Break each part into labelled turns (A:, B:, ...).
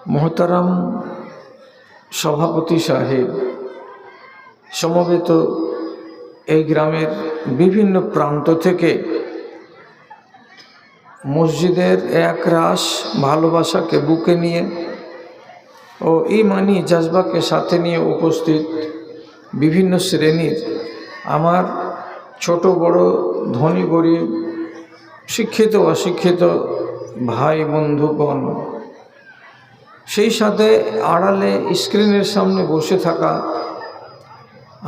A: মোহতারাম সভাপতি সাহেব, সমবেত এই গ্রামের বিভিন্ন প্রান্ত থেকে মসজিদের এক রাশ ভালোবাসাকে বুকে নিয়ে ও ঈমানি জজবাকে সাথে নিয়ে উপস্থিত বিভিন্ন শ্রেণীর আমার ছোট বড়, ধনী গরিব, শিক্ষিত অশিক্ষিত ভাই বন্ধুগণ, সেই সাথে আড়ালে স্ক্রিনের সামনে বসে থাকা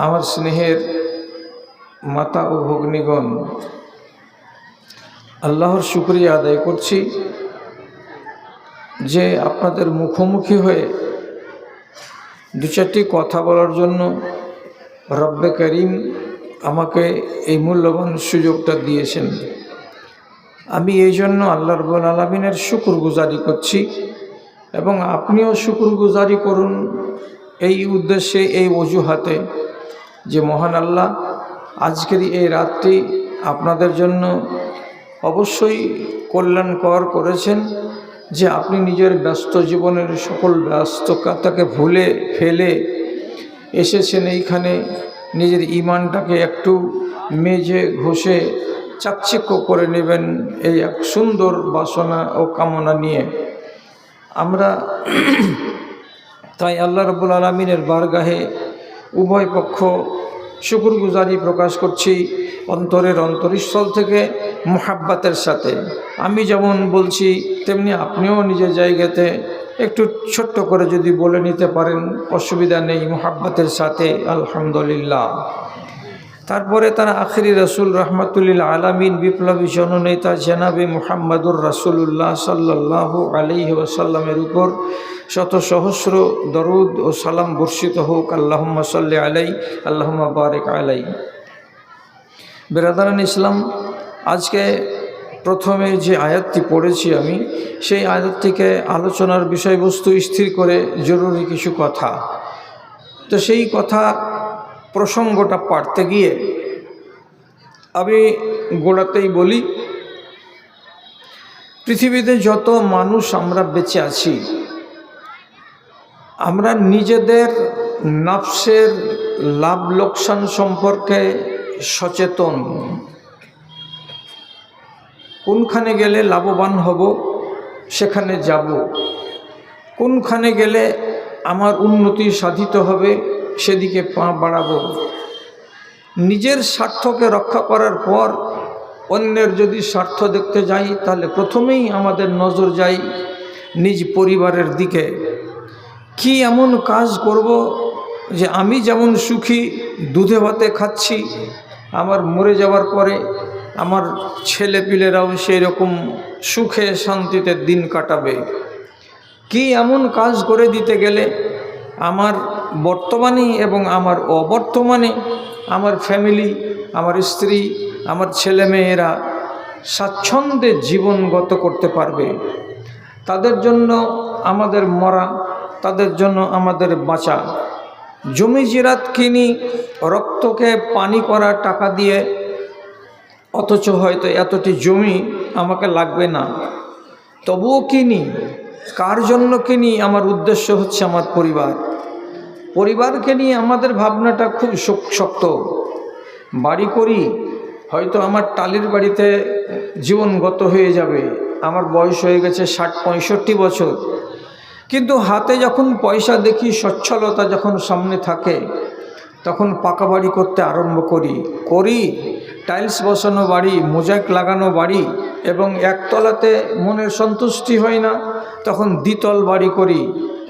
A: আমার স্নেহের মাতা ও ভগ্নীগণ, আল্লাহর শুকরিয়া আদায় করছি যে আপনাদের মুখোমুখি হয়ে দু চারটি কথা বলার জন্য রব্বে করিম আমাকে এই মূল্যবান সুযোগটা দিয়েছেন। আমি এই জন্য আল্লাহ রাব্বুল আলামিনের শুকরগুজারি করছি এবং আপনিও শুকরগুজারি করুন এই উদ্দেশ্যে, এই অজুহাতে যে মহান আল্লাহ আজকের এই রাতটি আপনাদের জন্য অবশ্যই কল্যাণকর করেছেন, যে আপনি নিজের ব্যস্ত জীবনের সকল ব্যস্ততাকে ভুলে ফেলে এসেছেন এইখানে নিজের ঈমানটাকে একটু মেজে ঘষে চাকচিক্য করে নেবেন এই এক সুন্দর বাসনা ও কামনা নিয়ে। আমরা তাই আল্লাহ রাব্বুল আলামিনের বারগাহে উভয় পক্ষ শুকরগুজারি প্রকাশ করছি অন্তরের অন্তরস্থল থেকে মুহাব্বতের সাথে। আমি যেমন বলছি তেমনি আপনিও নিজের জায়গাতে একটু ছোট্ট করে যদি বলে নিতে পারেন, অসুবিধা নেই, মুহাব্বতের সাথে আলহামদুলিল্লাহ। তারপরে তার আখিরি রসুল রহমতুল্লিল আলামিন, বিপ্লবী জননেতা জনাবে মুহাম্মদুর রাসূলুল্লাহ সাল্লাল্লাহু আলাইহি ওয়াসাল্লামের উপর শত সহস্র দরুদ ও সালাম বর্ষিত হোক। আল্লাহুম্মা সাল্লি আলাইহি, আল্লাহুম্মা বারিক আলাইহি। বিরাদারান ইসলাম, আজকে প্রথমে যে আয়াতটি পড়েছি আমি, সেই আয়াত থেকে আলোচনার বিষয়বস্তু স্থির করে জরুরি কিছু কথা। তো সেই কথা প্রসঙ্গটা পাড়তে গিয়ে আমি গোড়াতেই বলি, পৃথিবীতে যত মানুষ আমরা বেঁচে আছি, আমরা নিজেদের নফসের লাভ লোকসান সম্পর্কে সচেতন। কোনখানে গেলে লাভবান হব সেখানে যাব, কোনখানে গেলে আমার উন্নতি সাধিত হবে সেদিকে পা বাড়াবো। নিজের স্বার্থকে রক্ষা করার পর অন্যের যদি স্বার্থ দেখতে যাই, তাহলে প্রথমেই আমাদের নজর যায় নিজ পরিবারের দিকে। কি এমন কাজ করব যে আমি যেমন সুখী দুধে ভাতে খাচ্ছি, আমার মরে যাওয়ার পরে আমার ছেলেপিলেরাও সেই রকম সুখে শান্তিতে দিন কাটাবে। কি এমন কাজ করে দিতে গেলে আমার বর্তমানে এবং আমার অবর্তমানে আমার ফ্যামিলি, আমার স্ত্রী, আমার ছেলেমেয়েরা স্বাচ্ছন্দ্যে জীবন গত করতে পারবে। তাদের জন্য আমাদের মরা, তাদের জন্য আমাদের বাঁচা। জমি জিরাত কিনি রক্তকে পানি করা টাকা দিয়ে, অথচ হয়তো এতটি জমি আমাকে লাগবে না, তবুও কিনি। কার জন্য কিনি? আমার উদ্দেশ্য হচ্ছে আমার পরিবার। পরিবারকে নিয়ে আমাদের ভাবনাটা খুব শক্ত। বাড়ি করি, হয়তো আমার টালির বাড়িতে জীবন গত হয়ে যাবে, আমার বয়স হয়ে গেছে 60-65 বছর, কিন্তু হাতে যখন পয়সা দেখি, সচ্ছলতা যখন সামনে থাকে, তখন পাকা বাড়ি করতে আরম্ভ করি। টাইলস বসানো বাড়ি, মোজাইক লাগানো বাড়ি, এবং একতলাতে মনের সন্তুষ্টি হয় না, তখন দ্বিতল বাড়ি করি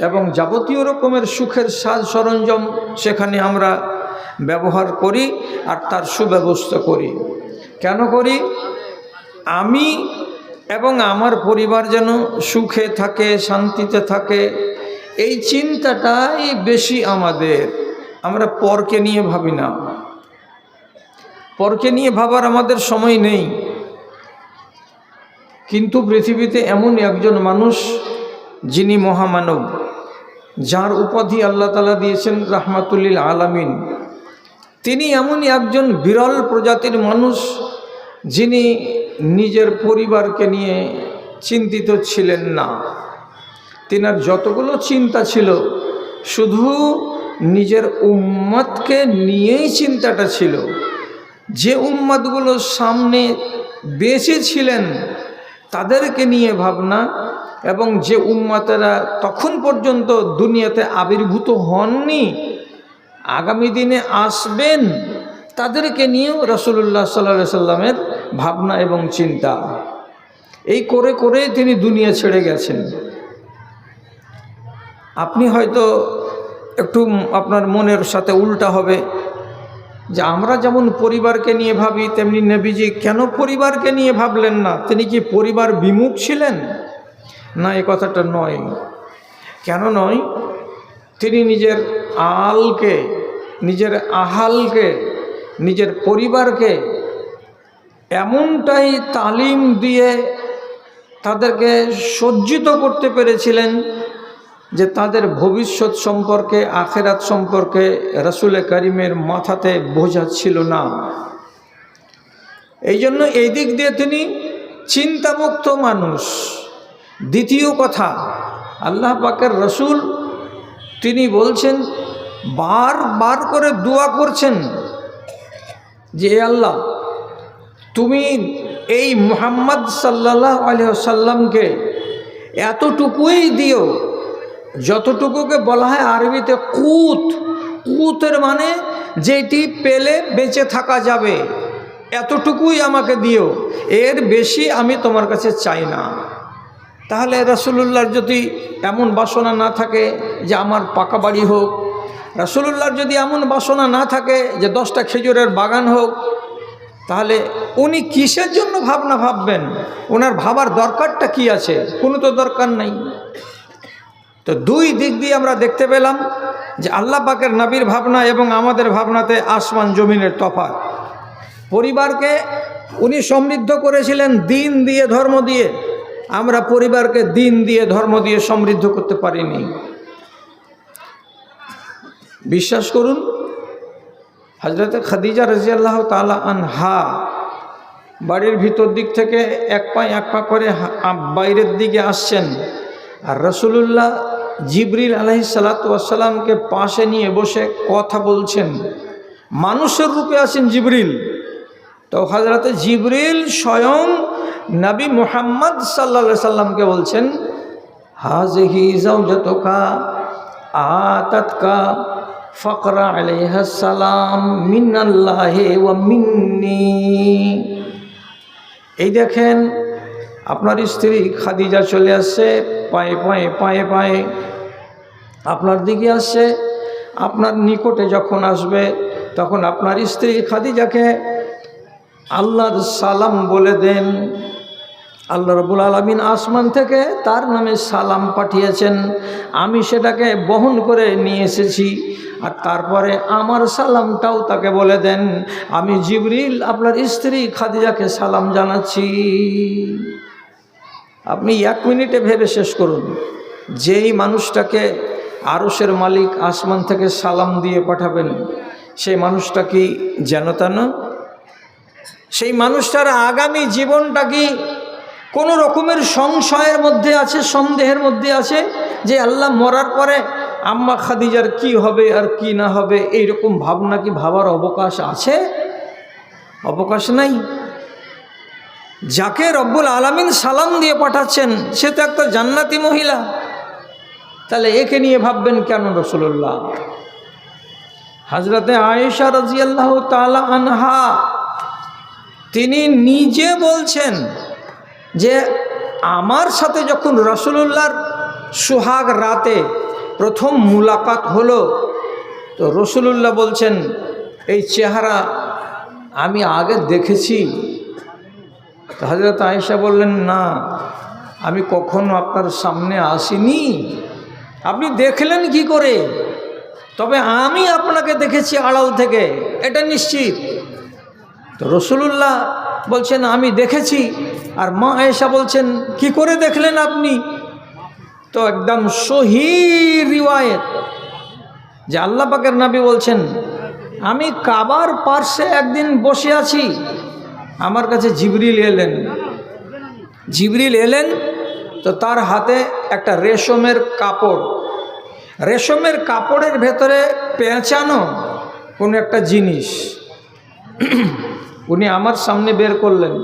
A: এবং যাবতীয় রকমের সুখের সাজ সরঞ্জাম সেখানে আমরা ব্যবহার করি আর তার সুব্যবস্থা করি। কেন করি? আমি এবং আমার পরিবার যেন সুখে থাকে, শান্তিতে থাকে, এই চিন্তাটাই বেশি আমাদের। আমরা পরকে নিয়ে ভাবি না, পরকে নিয়ে ভাবার আমাদের সময় নেই। কিন্তু পৃথিবীতে এমন একজন মানুষ যিনি মহামানব, যার উপাধি আল্লাহ তাআলা দিয়েছেন রাহমাতুল্লিল আলামিন। তিনি এমনই একজন বিরল প্রজাতির মানুষ যিনি নিজের পরিবারকে নিয়ে চিন্তিত ছিলেন না। তিনার যতগুলো চিন্তা ছিল শুধু নিজের উম্মতকে নিয়েই চিন্তাটা ছিল। যে উম্মতগুলো সামনে বেঁচে ছিলেন তাদেরকে নিয়ে ভাবনা, এবং যে উম্মতেরা তখন পর্যন্ত দুনিয়াতে আবির্ভূত হননি, আগামী দিনে আসবেন, তাদেরকে নিয়েও রাসূলুল্লাহ সাল্লাল্লাহু আলাইহি সাল্লামের ভাবনা এবং চিন্তা। এই করে করে তিনি দুনিয়া ছেড়ে গেছেন। আপনি হয়তো একটু আপনার মনের সাথে উল্টা হবে যে আমরা যেমন পরিবারকে নিয়ে ভাবি তেমনি নবীজি কেন পরিবারকে নিয়ে ভাবলেন না? তিনি কি পরিবার বিমুখ ছিলেন? না, এ কথাটা নয়। কেন নয়? তিনি নিজের আলকে, নিজের আহালকে, নিজের পরিবারকে এমনটাই তালিম দিয়ে তাদেরকে সজ্জিত করতে পেরেছিলেন যে তাদের ভবিষ্যৎ সম্পর্কে, আখেরাত সম্পর্কে রাসূল কারীমের মাথাতে বোঝা ছিল না। এই জন্য এই দিক দিয়ে তিনি চিন্তামুক্ত মানুষ। দ্বিতীয় কথা, আল্লাহ পাকের রাসূল তিনি বলছেন, বারবার করে দোয়া করছেন যে হে আল্লাহ, তুমি এই মুহাম্মদ সাল্লাল্লাহু আলাইহি ওয়াসাল্লামকে এতটুকুই দিও যতটুকুকে বলা হয় আরবিতে কুত। কুতের মানে যেটি পেলে বেঁচে থাকা যাবে, এতটুকুই আমাকে দিও, এর বেশি আমি তোমার কাছে চাই না। তাহলে রাসূলুল্লাহর যদি এমন বাসনা না থাকে যে আমার পাকা বাড়ি হোক, রাসূলুল্লাহর যদি এমন বাসনা না থাকে যে 10টা খেজুরের বাগান হোক, তাহলে উনি কিসের জন্য ভাববেন? ওনার ভাবার দরকারটা কি আছে? কোনো তো দরকার নাই। তো দুই দিক দিয়ে আমরা দেখতে পেলাম যে আল্লাহ পাকের নবীর ভাবনা এবং আমাদের ভাবনাতে আসমান জমিনের তফাৎ। পরিবারকে উনি সমৃদ্ধ করেছিলেন দিন দিয়ে, ধর্ম দিয়ে। আমরা পরিবারকে দিন দিয়ে, ধর্ম দিয়ে সমৃদ্ধ করতে পারিনি। বিশ্বাস করুন, হযরতে খাদিজা রাদিয়াল্লাহু তাআলা আনহা বাড়ির ভিতর দিক থেকে এক পা করে বাইরের দিকে আসছেন, আর রাসূলুল্লাহ জিবরিল আলাইহিস সালাতু ওয়াস সালামকে পাশে নিয়ে বসে কথা বলছেন। মানুষের রূপে আছেন জিবরিল। তো হযরতে জিবরিল স্বয়ং নবী মুহাম্মদ সাল্লাল্লাহু আলাইহি সাল্লামকে বলছেন, হাযিহি যাওজাতুকা আতাতকা ফাকরা আলাইহা সালাম মিনাল্লাহি ওয়া মিন্নি। এই দেখেন, আপনার স্ত্রী খাদিজা চলে আসছে, পায়ে পায়ে আপনার দিকে আসছে। আপনার নিকটে যখন আসবে তখন আপনার স্ত্রী খাদিজাকে আল্লাহর সালাম বলে দেন। আল্লাহ রাব্বুল আলামিন আসমান থেকে তার নামে সালাম পাঠিয়েছেন, আমি সেটাকে বহন করে নিয়ে এসেছি। আর তারপরে আমার সালামটাও তাকে বলে দেন, আমি জিবরিল আপনার স্ত্রী খাদিজাকে সালাম জানাচ্ছি। আপনি 1 মিনিটে ভেবে শেষ করুন, যেই মানুষটাকে আরশের মালিক আসমান থেকে সালাম দিয়ে পাঠাবেন, সেই মানুষটা কি যেন তেন? সেই মানুষটার আগামী জীবনটা কি কোনো রকমের সংশয়ের মধ্যে আছে, সন্দেহের মধ্যে আছে যে আল্লাহ মরার পরে আম্মা খাদিজার কি হবে আর কি না হবে, এইরকম ভাবনা কি ভাবার অবকাশ আছে? অবকাশ নাই। যাকে রব্বুল আলামিন সালাম দিয়ে পাঠাচ্ছেন সে তো একটা জান্নাতি মহিলা, তাহলে একে নিয়ে ভাববেন কেন রাসূলুল্লাহ? হযরতে আয়েশা রাদিয়াল্লাহু তাআলা আনহা তিনি নিজে বলছেন যে আমার সাথে যখন রাসূলুল্লাহর সুহাগ রাতে প্রথম মুলাকাত হলো, তো রাসূলুল্লাহ বলছেন এই চেহারা আমি আগে দেখেছি। তো হযরত আয়েশা বললেন, না, আমি কখনো আপনার সামনে আসিনি, আপনি দেখলেন কি করে? তবে আমি আপনাকে দেখেছি আড়াল থেকে, এটা নিশ্চিত। তো রাসূলুল্লাহ বলছেন আমি দেখেছি, আর মা আয়েশা বলছেন কি করে দেখলেন আপনি? তো একদম সহিহ রিওয়ায়েত যে আল্লাহ পাকের নবী বলছেন, আমি কাবার পার্শ্বে একদিন বসে আছি, আমার কাছে জিবরিল এলেন। তো তার হাতে একটা রেশমের কাপড়, রেশমের কাপড়ের ভেতরে পেঁচানো কোনো একটা জিনিস উনি আমার সামনে বের করলেন।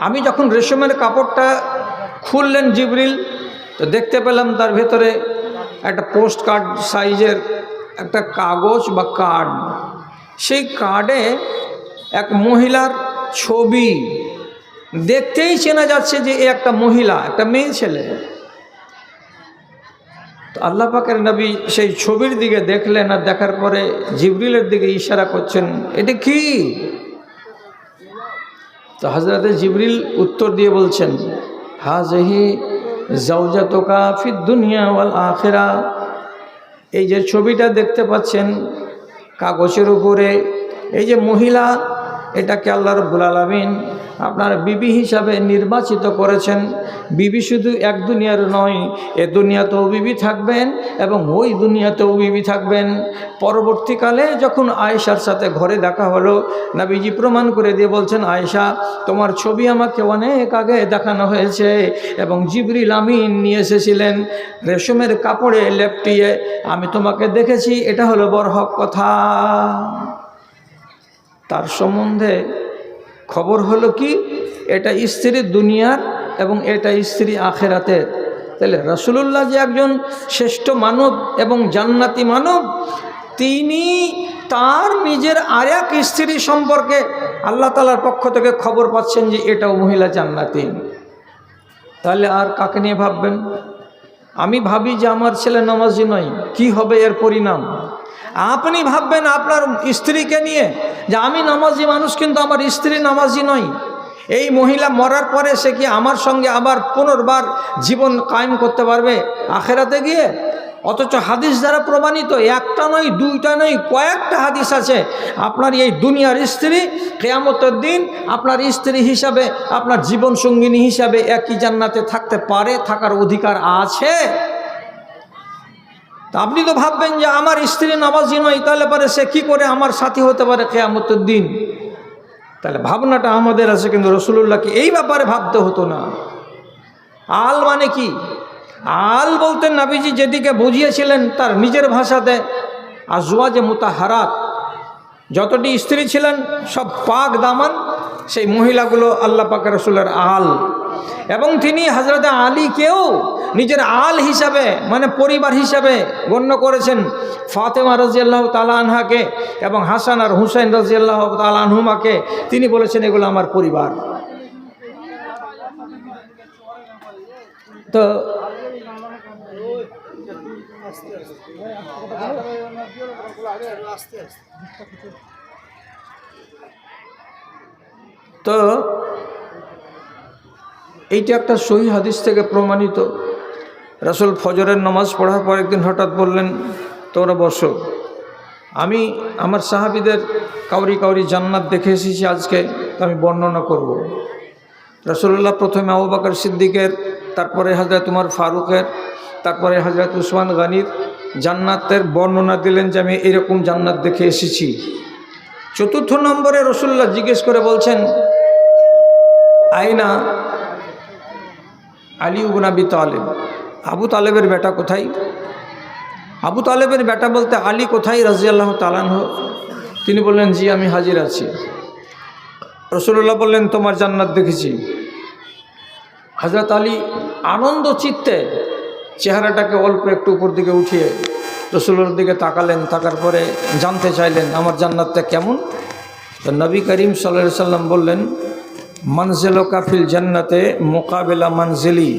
A: আমি যখন রেশমের কাপড়টা খুললেন জিবরিল, তো দেখতে পেলাম তার ভেতরে একটা পোস্ট কার্ড সাইজের একটা কাগজ বা কার্ড। সেই কার্ডে এক মহিলার ছবি, দেখতেই চেনা যাচ্ছে যে এ একটা মহিলা, একটা মেয়ে ছেলে। তো আল্লাহ পাকের নবী সেই ছবির দিকে দেখলেন, আর দেখার পরে জিবরিলের দিকে ইশারা করছেন, এটা কি? তো হযরতে জিবরিল উত্তর দিয়ে বলছেন, হাযিহি যাওজাতুকা ফিদ দুনিয়া ওয়াল আখিরা। এই যে ছবিটা দেখতে পাচ্ছেন কাগজের উপরে, এই যে মহিলা, এটাকে আল্লাহ রাব্বুল আলামিন আপনার বিবি হিসাবে নির্বাচিত করেছেন। বিবি শুধু এক দুনিয়ার নয়, এ দুনিয়াতেও বিবি থাকবেন এবং ওই দুনিয়াতেও বিবি থাকবেন। পরবর্তীকালে যখন আয়েশার সাথে ঘরে দেখা হলো, নবীজি প্রমাণ করে দিয়ে বলছেন, আয়েশা, তোমার ছবি আমাকে অনেক আগে দেখানো হয়েছে এবং জিবরিল আমিন নিয়ে এসেছিলেন রেশমের কাপড়ে লেপটিয়ে, আমি তোমাকে দেখেছি, এটা হলো বরহক কথা। তার সম্বন্ধে খবর হলো কি, এটা স্ত্রী দুনিয়ার এবং এটা স্ত্রী আখেরাতের। তাহলে রাসূলুল্লাহ যে একজন শ্রেষ্ঠ মানব এবং জান্নাতি মানব, তিনি তার নিজের আরেক স্ত্রী সম্পর্কে আল্লাহ তাআলার পক্ষ থেকে খবর পাচ্ছেন যে এটাও মহিলা জান্নাতি। তাহলে আর কাকে নিয়ে ভাববেন? আমি ভাবি যে আমার ছেলে নামাজি নয়, কি হবে এর পরিণাম? আপনি ভাববেন আপনার স্ত্রীকে নিয়ে যে আমি নামাজি মানুষ কিন্তু আমার স্ত্রী নামাজি নয়। এই মহিলা মরার পরে সে কি আমার সঙ্গে আবার পুনর্বার জীবন কায়েম করতে পারবে আখেরাতে গিয়ে? অথচ হাদিস দ্বারা প্রমাণিত, একটা নয়, দুইটা নয়, কয়েকটা হাদিস আছে, আপনার এই দুনিয়ার স্ত্রী কিয়ামতের দিন আপনার স্ত্রী হিসাবে, আপনার জীবন সঙ্গিনী হিসাবে একই জান্নাতে থাকতে পারে, থাকার অধিকার আছে। তা আপনি তো ভাববেন যে আমার স্ত্রী নামাজি নয়, তাহলে পরে সে কি করে আমার সাথী হতে পারে কিয়ামতের দিন? তাহলে ভাবনাটা আমাদের আছে, কিন্তু রাসূলুল্লাহকে এই ব্যাপারে ভাবতে হতো না। আল মানে কি? আল বলতেন নবীজি যেদিকে বুঝিয়েছিলেন তার নিজের ভাষাতে, আজওয়াজে মুতাহারাত, যতটি স্ত্রী ছিলেন সব পাক দামান, সেই মহিলাগুলো আল্লাহ পাকের রাসূলের আল। এবং তিনি হযরতে আলীকেও নিজের আল হিসাবে, মানে পরিবার হিসাবে গণ্য করেছেন। ফাতেমা রাদিয়াল্লাহু তাআলা আনহাকে এবং হাসান আর হুসাইন রাদিয়াল্লাহু তাআলা আনহুমাকে তিনি বলেছেন এগুলো আমার পরিবার। তো তো এইটা একটা সহিহ হাদিস থেকে প্রমাণিত। রাসূল ফজরের নামাজ পড়ার পর একদিন হঠাৎ বললেন, তোমরা বসো, আমি আমার সাহাবীদের কাউরি জান্নাত দেখে এসেছি আজকে, আমি বর্ণনা করব। রাসূলুল্লাহ প্রথমে আবু বকর সিদ্দিকের, তারপরে হযরত উমর ফারুকের, তারপরে হযরত উসমান গনির জান্নাতের বর্ণনা দিলেন যে আমি এরকম জান্নাত দেখে এসেছি। চতুর্থ নম্বরে রাসূলুল্লাহ জিজ্ঞেস করে বলছেন, আইনা আলী ইবনে আবি তালেব, আবু তালেবের বেটা কোথায়? আবু তালেবের বেটা বলতে আলী কোথায় রাদিয়াল্লাহু তাআলা আনহু? তিনি বললেন, জি আমি হাজির আছি। রাসূলুল্লাহ বললেন, তোমার জান্নাত দেখেছি। হযরত আলী আনন্দ চিত্তে চেহারাটাকে অল্প একটু উপর দিকে উঠিয়ে রাসূলের দিকে তাকালেন, তাকার পরে জানতে চাইলেন আমার জান্নাতটা কেমন। তো নবী করিম সাল্লাল্লাহু আলাইহি সাল্লাম বললেন, মানজিলুকা ফিল জান্নাতে মুকাবিলা মানজিলি,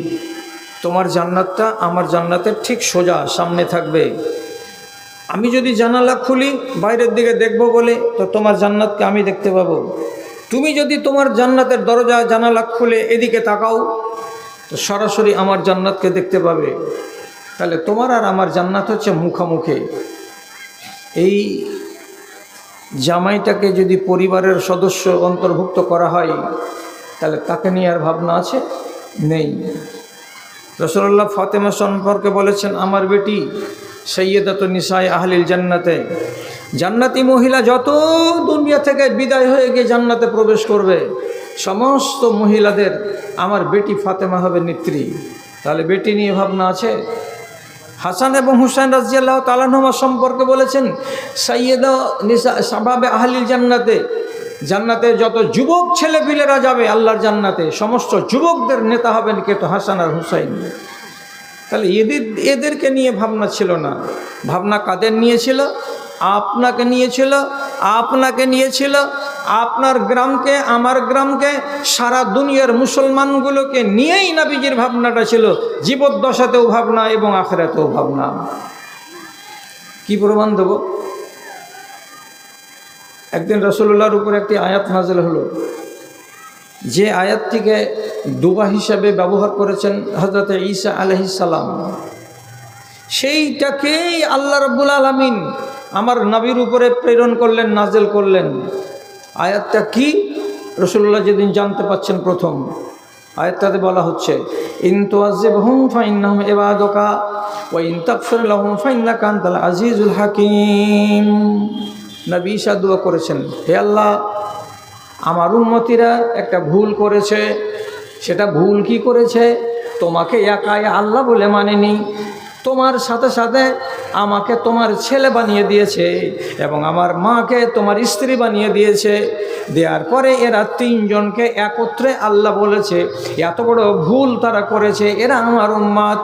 A: তোমার জান্নাতটা আমার জান্নাতের ঠিক সোজা সামনে থাকবে। আমি যদি জানালা খুলি বাইরের দিকে দেখব বলে, তো তোমার জান্নাতকে আমি দেখতে পাবো। তুমি যদি তোমার জান্নাতের দরজা জানালা খুলে এদিকে তাকাও, তো সরাসরি আমার জান্নাতকে দেখতে পাবে। তাহলে তোমার আর আমার জান্নাত হচ্ছে মুখামুখি। এই জামাইটাকে যদি পরিবারের সদস্য অন্তর্ভুক্ত করা হয়, তাহলে তাকে নিয়ে আর ভাবনা আছে? নেই। রাসূলুল্লাহ ফাতেমা সম্পর্কে বলেছেন, আমার বেটি সৈয়দাতুন নিসায়ে আহলিল জান্নাতে, জান্নাতি মহিলা যত দুনিয়া থেকে বিদায় হয়ে গিয়ে জান্নাতে প্রবেশ করবে, সমস্ত মহিলাদের আমার বেটি ফাতেমা হবে নেত্রী। তাহলে বেটি নিয়ে ভাবনা আছে। হাসান এবং হুসাইন রাদিয়াল্লাহু তাআলা আনহুমা সম্পর্কে বলেছেন, সৈয়দা নিসা শাবাবে আহলিল জান্নাতে, জান্নাতে যত যুবক ছেলেপিলেরা যাবে আল্লাহর জান্নাতে, সমস্ত যুবকদের নেতা হবেন কে? তো হাসান আর হুসাইন। তাহলে এদেরকে নিয়ে ভাবনা ছিল না। ভাবনা কাদের নিয়েছিল? আপনাকে নিয়েছিল, আপনাকে নিয়েছিল, আপনার গ্রামকে, আমার গ্রামকে, সারা দুনিয়ার মুসলমানগুলোকে নিয়েই নবীজির ভাবনাটা ছিল। জীবদ্দশাতেও ভাবনা এবং আখিরাতেও ভাবনা। কি প্রমাণ দেব? একদিন রাসূলুল্লাহর উপর একটি আয়াত নাযিল হলো, যে আয়াতটিকে দুবা হিসাবে ব্যবহার করেছেন হযরত ঈসা আলাইহিস সালাম। সেইটাকেই আল্লাহ রাব্বুল আলামিন আমার নবীর উপরে প্রেরণ করলেন, নাযিল করলেন। আয়াতটা কি? রাসূলুল্লাহ যেদিন জানতে পাচ্ছেন প্রথম, আয়াতটাতে বলা হচ্ছে, ইন তুআযিবহুম ফাইন্নাহুম ইবাদুকা ওয়া ইন তাগফির লাহুম ফাইন্নাকা আনতাল আজিজুল হাকীম। নবী ঈসা দোয়া করেছেন, হে আল্লাহ, আমার উম্মতিরা একটা ভুল করেছে। সেটা ভুল কি করেছে? তোমাকে একাই আল্লাহ বলে মানেনি, তোমার সাথে সাথে আমাকে তোমার ছেলে বানিয়ে দিয়েছে এবং আমার মাকে তোমার স্ত্রী বানিয়ে দিয়েছে। দেওয়ার পরে এরা তিনজনকে একত্রে আল্লাহ বলেছে। এত বড় ভুল তারা করেছে, এরা আমার উম্মত।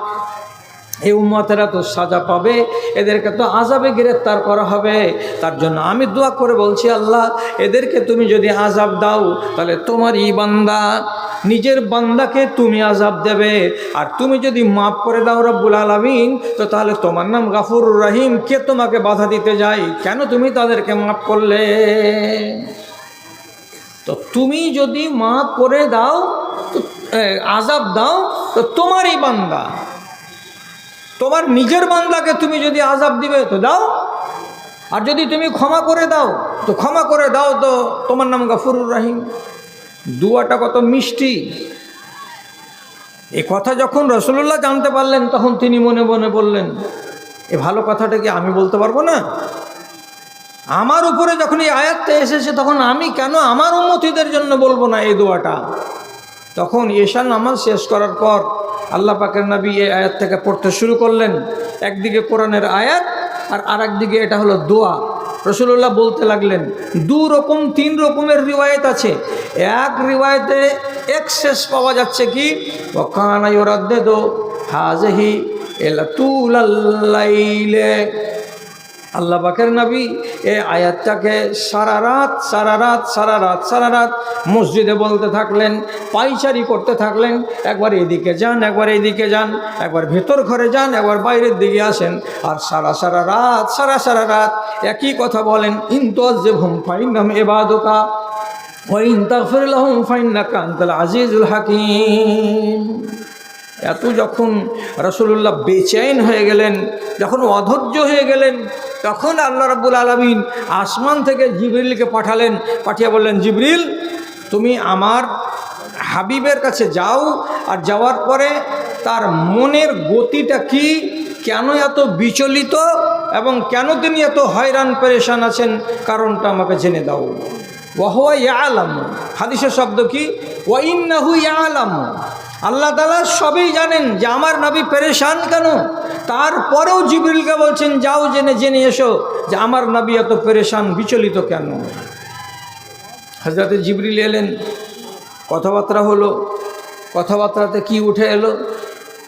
A: এই উম্মতেরা তো সাজা পাবে, এদেরকে তো আযাবে গ্রেফতার করা হবে। তার জন্য আমি দোয়া করে বলছি, আল্লাহ, এদেরকে তুমি যদি আযাব দাও তাহলে তোমারই বান্দা, নিজের বান্দাকে তুমি আযাব দেবে। আর তুমি যদি মাফ করে দাও রব্বুল আলামিন, তো তাহলে তোমার নাম গাফুরুর রহিম। কে তোমাকে বাধা দিতে যায়? কেন তুমি তাদেরকে মাফ করলে? তো তুমি যদি মাফ করে দাও, তো আযাব দাও, তো তোমারই বান্দা, তোমার নিজের বান্দাকে তুমি যদি আযাব দিবে তো দাও। আর যদি তুমি ক্ষমা করে দাও তো ক্ষমা করে দাও, তো তোমার নাম গাফুরুর রহিম। দুয়াটা কত মিষ্টি। এই কথা যখন রাসূলুল্লাহ জানতে পারলেন, তখন তিনি মনে মনে বললেন, এ ভালো কথাটা কি আমি বলতে পারবো না? আমার উপরে যখন এই আয়াতটা এসেছে, তখন আমি কেন আমার উম্মতীদের জন্য বলবো না এই দোয়াটা? তখন ঈশার নামাজ শেষ করার পর আল্লাহ পাকের নবী এই আয়াত থেকে পড়তে শুরু করলেন। একদিকে কোরআনের আয়াত আর আরেকদিকে এটা হলো দোয়া। রাসূলুল্লাহ বলতে লাগলেন। তিন রকমের রিওয়ায়েত আছে। এক রিওয়ায়েতে এক্সেস পাওয়া যাচ্ছে কি, ওয়াকানা ইউরাদ্দিদু হাযিহি ইলা তুলাল লাইলে। আল্লাহ পাকের নবী এই আয়াতটাকে সারা রাত মসজিদে বলতে থাকলেন, পায়চারি করতে থাকলেন। একবার এদিকে যান, একবার এইদিকে যান, একবার ভেতর ঘরে যান, একবার বাইরের দিকে আসেন, আর সারা রাত একই কথা বলেন, ইন তুআযিবহুম ফাইন্নাহুম ইবাদুকা ওয়া ইন তাগফির লাহুম ফাইন্নাকা আনতাল আজিজুল হাকীম। এত যখন রাসূলুল্লাহ বেচैन হয়ে গেলেন, যখন অধৈর্য হয়ে গেলেন, তখন আল্লাহ রাব্বুল আলামিন আসমান থেকে জিবরিলকে পাঠালেন। পাঠিয়ে বললেন, জিবরিল, তুমি আমার হাবিবের কাছে যাও, আর যাওয়ার পরে তার মনের গতিটা কি, কেন এত বিচলিত এবং কেন তিনি এত হয়রান পেরেশান আছেন, কারণটা আমাকে জেনে দাও। ওয়া হুয়া ইয়ালামু, হাদিসের শব্দ কি, ওয়া ইন্নাহু ইয়ালামু। আল্লাহ তাআলা সবই জানেন যে আমার নবী পেরেশান কেন। তারপরেও জিবরিলকে বলছেন, যাও জেনে এসো যে আমার নবী এত পেরেশান, বিচলিত কেন। হযরতে জিবরিল এলেন, কথাবার্তা হলো। কথাবার্তাতে কি উঠে এলো?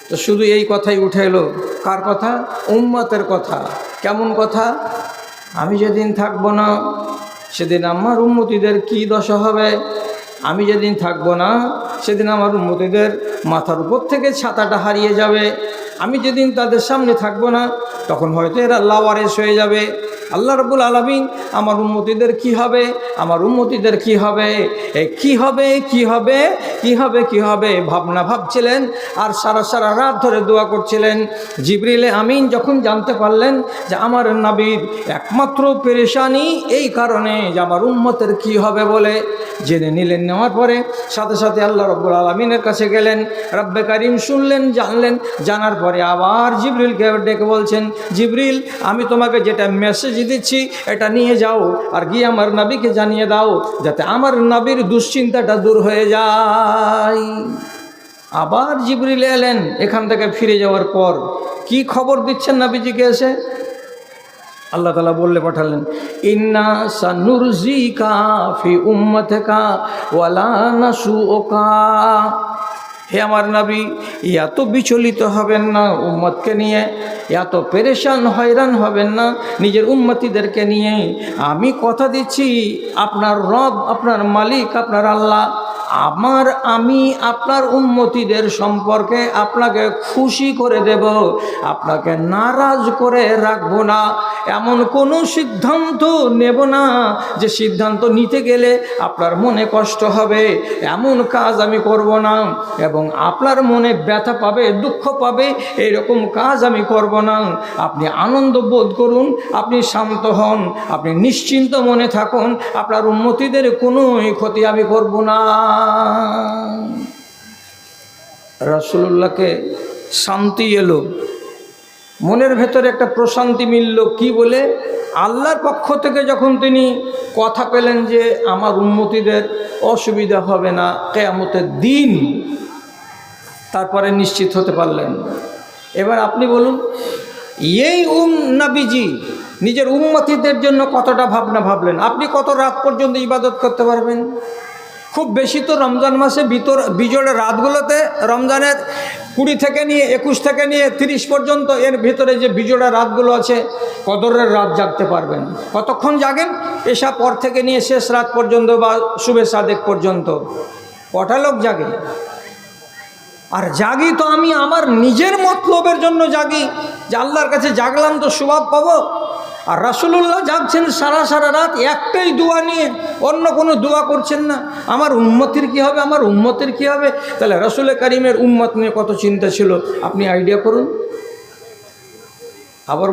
A: তো শুধু এই কথাই উঠে এলো। কার কথা? উম্মতের কথা। কেমন কথা? আমি যেদিন থাকবো না, সেদিন আমার উম্মতীদের কি দশা হবে। আমি যেদিন থাকবো না, সেদিন আমার উম্মতীদের মাথার উপর থেকে ছাতাটা হারিয়ে যাবে। আমি যেদিন তাদের সামনে থাকবো না, তখন হয়তো এরা লাওয়ারেস হয়ে যাবে। আল্লাহ রাব্বুল আলামিন আমার উম্মতীদের কি হবে, আমার উম্মতীদের কি হবে, কি হবে ভাবনা ভাবছিলেন, আর সারা রাত ধরে দোয়া করছিলেন। জিবরিলে আমিন যখন জানতে পারলেন যে আমার নবীর একমাত্র পেরেশানি এই কারণে যে আমার উম্মতের কি হবে বলে জেনে নিলেন। নেওয়ার পরে সাথে আল্লাহ রাব্বুল আলামিনের কাছে গেলেন। রব্বে কারীম শুনলেন, জানলেন। জানার পরে তারপরে আবার জিবরিলকে ডেকে বলছেন, জিবরিল আমি তোমাকে যেটা মেসেজ দিচ্ছি এটা নিয়ে যাও আর গিয়ে আমার নবীকে জানিয়ে দাও, যাতে আমার নবীর দুশ্চিন্তাটা দূর হয়ে যায়। আবার জিবরিল এলেন এখান থেকে ফিরে যাওয়ার পর, কি খবর দিচ্ছেন নবীজিকে এসে? আল্লাহ তাআলা বললে পাঠালেন, ইন্না সানুরজিকা ফি উম্মাতিকা ওয়ালা নাসুকা। হে আমার নবী, এত বিচলিত হবেন না উম্মতকে নিয়ে, এত পেরেশান হয়রান হবেন না নিজের উম্মতিদেরকে নিয়ে। আমি কথা দিচ্ছি আপনার রব, আপনার মালিক, আপনার আল্লাহ, আমি আপনার উম্মতিদের সম্পর্কে আপনাকে খুশি করে দেব, আপনাকে নারাজ করে রাখবো না। এমন কোনো সিদ্ধান্ত নেব না যে সিদ্ধান্ত নিতে গেলে আপনার মনে কষ্ট হবে, এমন কাজ আমি করব না। এবং আপনার মনে ব্যথা পাবে, দুঃখ পাবে, এরকম কাজ আমি করব না। আপনি আনন্দ বোধ করুন, আপনি শান্ত হন, আপনি নিশ্চিন্ত মনে থাকুন, আপনার উম্মতিদের কোনো ক্ষতি আমি করব না। রাসূলুল্লাহকে শান্তি এলো, মনের ভেতরে একটা প্রশান্তি মিলল। কি বলে? আল্লাহর পক্ষ থেকে যখন তিনি কথা পেলেন যে আমার উম্মতিদের অসুবিধা হবে না কিয়ামতের দিন, তারপরে নিশ্চিত হতে পারলেন। এবার আপনি বলুন, এই নবীজি নিজের উম্মতিদের জন্য কতটা ভাবনা ভাবলেন? আপনি কত রাত পর্যন্ত ইবাদত করতে পারবেন? খুব বেশি তো রমজান মাসে বিজোড়ের রাতগুলোতে, রমজানের 20 থেকে নিয়ে 21 থেকে নিয়ে 30 পর্যন্ত, এর ভিতরে যে বিজোড়া রাতগুলো আছে, কদরের রাত জাগতে পারবেন। কতক্ষণ জাগেন? এশা পর থেকে নিয়ে শেষ রাত পর্যন্ত বা শুবে সাদেক পর্যন্ত কটা লোক জাগে? আর জাগি তো আমি আমার নিজের মতলবের জন্য জাগি, যে আল্লাহর কাছে জাগলাম তো সওয়াব পাবো। আর রাসূলুল্লাহ জাগছেন সারা রাত একটাই দোয়া নিয়ে, অন্য কোনো দোয়া করছেন না। আমার উম্মতের কি হবে, আমার উম্মতের কি হবে? তাহলে রাসূল কারীমের উম্মত নিয়ে কত চিন্তা ছিল, আপনি আইডিয়া করুন। আবার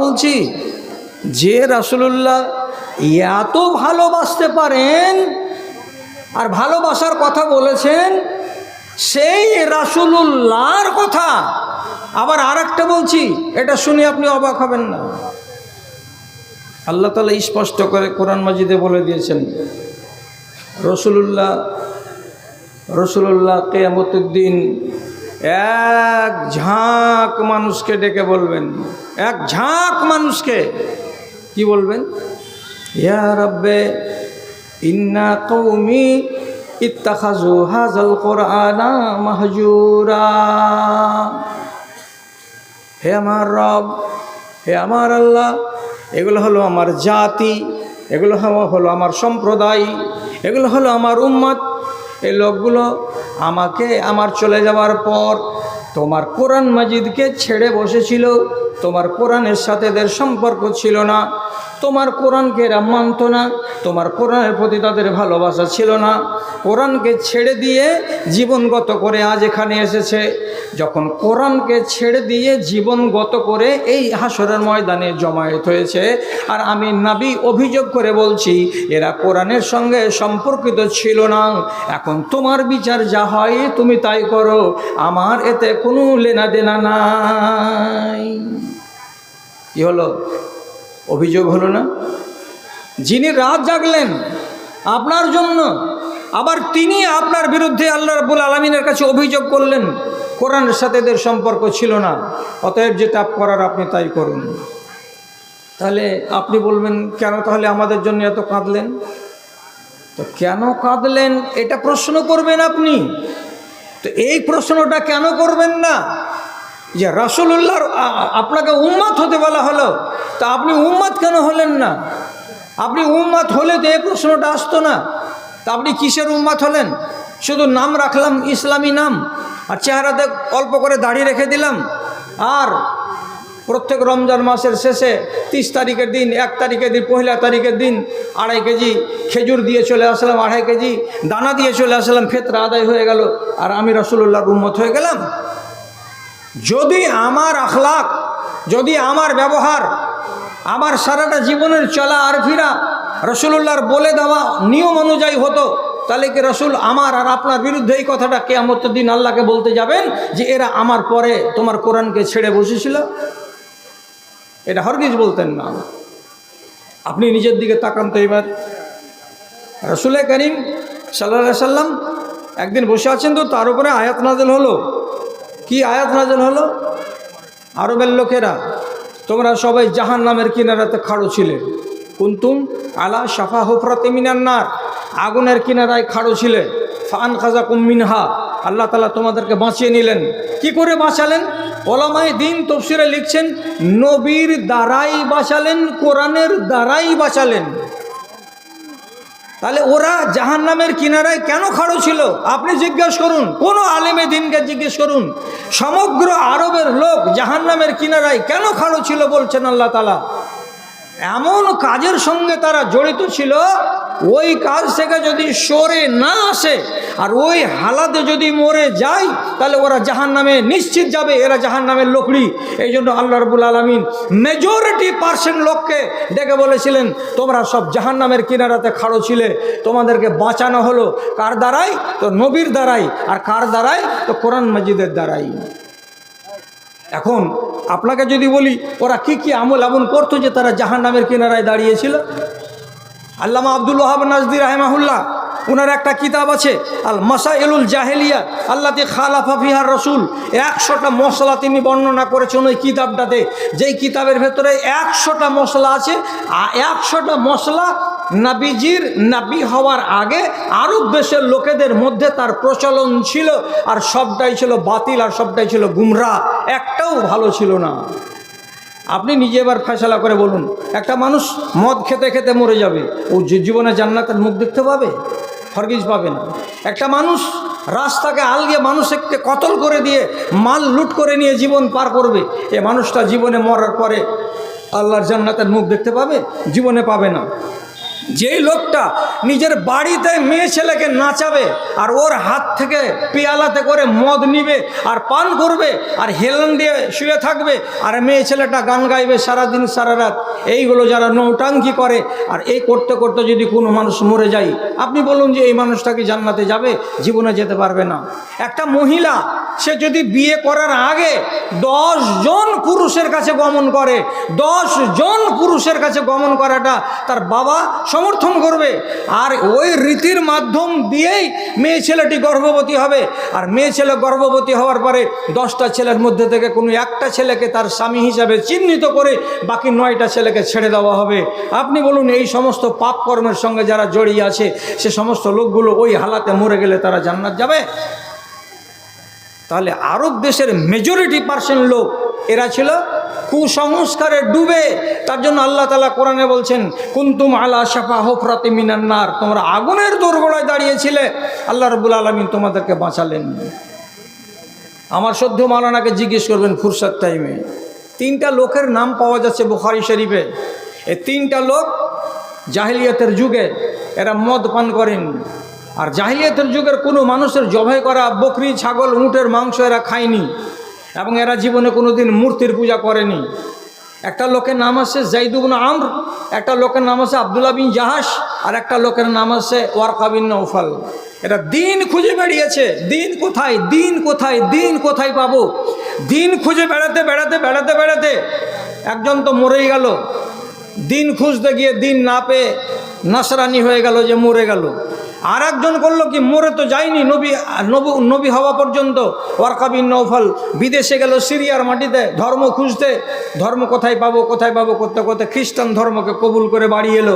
A: বলছি যে রাসূলুল্লাহ এত ভালোবাসতে পারেন আর ভালোবাসার কথা বলেছেন, সেই রাসূলুল্লাহর কথা আবার আরেকটা বলছি, এটা শুনে আপনি অবাক হবেন না। আল্লাহ তাআলা স্পষ্ট করে কোরআন মাজিদে বলে দিয়েছেন, রাসূলুল্লাহ কিয়ামতের দিন এক ঝাঁক মানুষকে ডেকে বলবেন, এক ঝাঁক মানুষকে কি বলবেন? ইয়া রাব্বে ইন্না কওমি ইত্তাখাযু হাযাল কুরআনা মাহজুরা। হে আমার রব, হে আমার আল্লাহ, এগুলো হলো আমার জাতি, এগুলো হলো আমার সম্প্রদায়, এগুলো হলো আমার উম্মত। এই লোকগুলো আমাকে আমার চলে যাওয়ার পর তোমার কোরআন মাজিদকে ছেড়ে বসেছিল, তোমার কোরআনের সাথে এদের সম্পর্ক ছিল না, তোমার কোরআনকে এরা মানত না, তোমার কোরআনের প্রতি তাদের ভালোবাসা ছিল না। কোরআনকে ছেড়ে দিয়ে জীবনগত করে আজ এখানে এসেছে। যখন কোরআনকে ছেড়ে দিয়ে জীবনগত করে এই হাসরের ময়দানে জমায়েত হয়েছে, আর আমি নবী অভিযোগ করে বলছি এরা কোরআনের সঙ্গে সম্পর্কিত ছিল না। এখন তোমার বিচার যা হয় তুমি তাই করো, আমার এতে কোনো লেনা দেনা নাই। কি হলো? অভিযোগ হলো না? যিনি রাত জাগলেন আপনার জন্য, আবার তিনি আপনার বিরুদ্ধে আল্লাহ রাব্বুল আলামিনের কাছে অভিযোগ করলেন কোরআনের সাথে এদের সম্পর্ক ছিল না, অতএব যেটা করার আপনি তাই করুন। তাহলে আপনি বলবেন কেন তাহলে আমাদের জন্য এত কাঁদলেন? তো কেন কাঁদলেন এটা প্রশ্ন করবেন আপনি। তো এই প্রশ্নটা কেন করবেন না যে রাসূলুল্লাহর আপনাকে উম্মত হতে বলা হলো, তা আপনি উম্মত কেন হলেন না? আপনি উম্মত হলে তো এই প্রশ্নটা আসতো না। তা আপনি কিসের উম্মত হলেন? শুধু নাম রাখলাম ইসলামী নাম, আর চেহারাতে অল্প করে দাড়ি রেখে দিলাম, আর প্রত্যেক রমজান মাসের শেষে 30 তারিখের দিন, 1 তারিখের দিন, 1 তারিখের দিন 2.5 কেজি খেজুর দিয়ে চলে আসলাম, 2.5 কেজি দানা দিয়ে চলে আসলাম, ফিতরা আদায় হয়ে গেল, আর আমি রাসূলুল্লাহর উম্মত হয়ে গেলাম। যদি আমার আখলাক, যদি আমার ব্যবহার, আমার সারাটা জীবনের চলা আর ফিরা রাসূলুল্লাহর বলে দেওয়া নিয়ম অনুযায়ী হতো, তাহলে কি রসুল আমার আর আপনার বিরুদ্ধে এই কথাটা কিয়ামতের দিন আল্লাহকে বলতে যাবেন যে এরা আমার পরে তোমার কোরআনকে ছেড়ে বসেছিল? এটা হরগিজ বলতেন না। আপনি নিজের দিকে তাকান তো এবার। রসুল করিম সাল্লাল্লাহু আলাইহি সাল্লাম একদিন বসে আছেন, তো তার উপরে আয়াত নাযিল হলো। কি আয়াত নাযিল হলো? আরবের লোকেরা, তোমরা সবাই জাহান্নামের কিনারাতে খাড়ো ছিলে। কুনতুম আলা শাফা হুফরাতিন মিনান নার, আগুনের কিনারায় খাড়ো ছিলে। ফাআনকাযাকুম মিনহা, আল্লাহ তাআলা তোমাদেরকে বাঁচিয়ে নিলেন। কি করে বাঁচালেন? ওলামায়ে দ্বীন তাফসীরে লিখছেন, নবীর দ্বারাই বাঁচালেন, কোরআনের দ্বারাই বাঁচালেন। তাহলে ওরা জাহান্নামের কিনারায় কেন খাড়ো ছিল? আপনি জিজ্ঞেস করুন, কোনো আলেমে দ্বীনকে জিজ্ঞেস করুন, সমগ্র আরবের লোক জাহান্নামের কিনারায় কেন খাড়ো ছিল বলছেন আল্লাহ তাআলা। এমন কাজের সঙ্গে তারা জড়িত ছিল, ওই কাজ থেকে যদি সরে না আসে আর ওই হালাতে যদি মরে যায়, তাহলে ওরা জাহান্নামে নিশ্চিত যাবে, এরা জাহান্নামের লোকড়ি। এই জন্য আল্লাহ রাব্বুল আলামিন মেজরিটি% লোককে ডেকে বলেছিলেন, তোমরা সব জাহান্নামের কিনারাতে খাড়ো ছিলে, তোমাদেরকে বাঁচানো হলো কার দ্বারাই? তো নবীর দ্বারাই। আর কার দ্বারাই? তো কোরআন মাজিদের দ্বারাই। এখন আপনাকে যদি বলি ওরা কি কি আমল এমন করতো যে তারা জাহান্নামের কিনারায় দাঁড়িয়েছিল, আল্লামা আব্দুল ওয়াহাব নাজদি রাহিমাহুল্লাহ, ওনার একটা কিতাব আছে আল মাসাইলুল জাহেলিয়া আল্লাতি খালাফা ফিহার রসুল। 100টা মশলা তিনি বর্ণনা করেছেন ওই কিতাবটাতে, যেই কিতাবের ভেতরে 100টা মশলা আছে। 100টা মশলা নবীজির নবী হওয়ার আগে আরব দেশের লোকেদের মধ্যে তার প্রচলন ছিল, আর সবটাই ছিল বাতিল, আর সবটাই ছিল গুমরা, একটাও ভালো ছিল না। আপনি নিজে এবার ফয়সালা করে বলুন, একটা মানুষ মদ খেতে খেতে মরে যাবে, ও জীবনে জান্নাতের মুখ দেখতে পাবে? হরগিজ পাবে না। একটা মানুষ রাস্তাকে আলগিয়ে মানুষকে কতল করে দিয়ে মাল লুট করে নিয়ে জীবন পার করবে, এ মানুষটা জীবনে মরার পরে আল্লাহর জান্নাতের মুখ দেখতে পাবে? জীবনে পাবে না। যেই লোকটা নিজের বাড়িতে মেয়ে ছেলেকে নাচাবে আর ওর হাত থেকে পেয়ালাতে করে মদ নিবে আর পান করবে আর হেলান দিয়ে শুয়ে থাকবে, আর মেয়ে ছেলেটা গান গাইবে সারাদিন সারা রাত, এইগুলো যারা নৌটাঙ্কি করে, আর এই করতে করতে যদি কোনো মানুষ মরে যায়, আপনি বলুন যে এই মানুষটা কি জান্নাতে যাবে? জীবনে যেতে পারবে না। একটা মহিলা, সে যদি বিয়ে করার আগে 10 জন পুরুষের কাছে গমন করে, 10 জন পুরুষের কাছে গমন করাটা তার বাবা সমর্থন করবে, আর ওই রীতির মাধ্যম দিয়েই মেয়ে ছেলেটি গর্ভবতী হবে। আর মেয়ে ছেলে গর্ভবতী হওয়ার পরে 10টা ছেলের মধ্যে থেকে কোনো একটা ছেলেকে তার স্বামী হিসাবে চিহ্নিত করে বাকি 9টা ছেলেকে ছেড়ে দেওয়া হবে। আপনি বলুন, এই সমস্ত পাপ কর্মের সঙ্গে যারা জড়িয়ে আছে, সে সমস্ত লোকগুলো ওই হালাতে মরে গেলে তারা জান্নাত যাবে? তাহলে আরব দেশের মেজরিটি% লোক এরা ছিল কুসংস্কারে ডুবে। তার জন্য আল্লাহ তাআলা কোরআনে বলছেন, কুনতুম আলা শাফা হুফরাতিন মিনান নার, তোমরা আগুনের দোরগোড়ায় দাঁড়িয়েছিলে, আল্লাহ রাব্বুল আলামিন তোমাদেরকে বাঁচালেন। আমার সদ্য মাওলানাকে জিজ্ঞেস করবেন ফুরসাত টাইমে, 3টা লোকের নাম পাওয়া যাচ্ছে বুখারী শরীফে। এই 3টা লোক জাহিলিয়াতের যুগে এরা মদ পান করেন, আর জাহিলিয়াতের যুগের কোনো মানুষের জবাই করা বকরি, ছাগল, উটের মাংস এরা খায়নি, এবং এরা জীবনে কোনো দিন মূর্তির পূজা করেনি। একটা লোকের নাম আছে যায়েদ ইবনে আমর, একটা লোকের নাম আছে আব্দুল্লাহ বিন জাহাশ, আর একটা লোকের নাম আছে ওয়ারকা বিন নওফাল। এরা দিন খুঁজে বেরিয়েছে, দিন কোথায়, দিন কোথায়, দিন কোথায় পাবো। দিন খুঁজে বেড়াতে বেড়াতে বেড়াতে বেড়াতে একজন তো মরেই গেল, দিন খুঁজতে গিয়ে দিন না পেয়ে নাসরানি হয়ে গেল, যে মরে গেল। আর একজন করলো কি, মরে তো যায়নি, নবী হওয়া পর্যন্ত ওয়ারকা বিন নওফাল বিদেশে গেল সিরিয়ার মাটিতে ধর্ম খুঁজতে। ধর্ম কোথায় পাবো কোথায় পাবো করতে করতে খ্রিস্টান ধর্মকে কবুল করে বাড়ি এলো।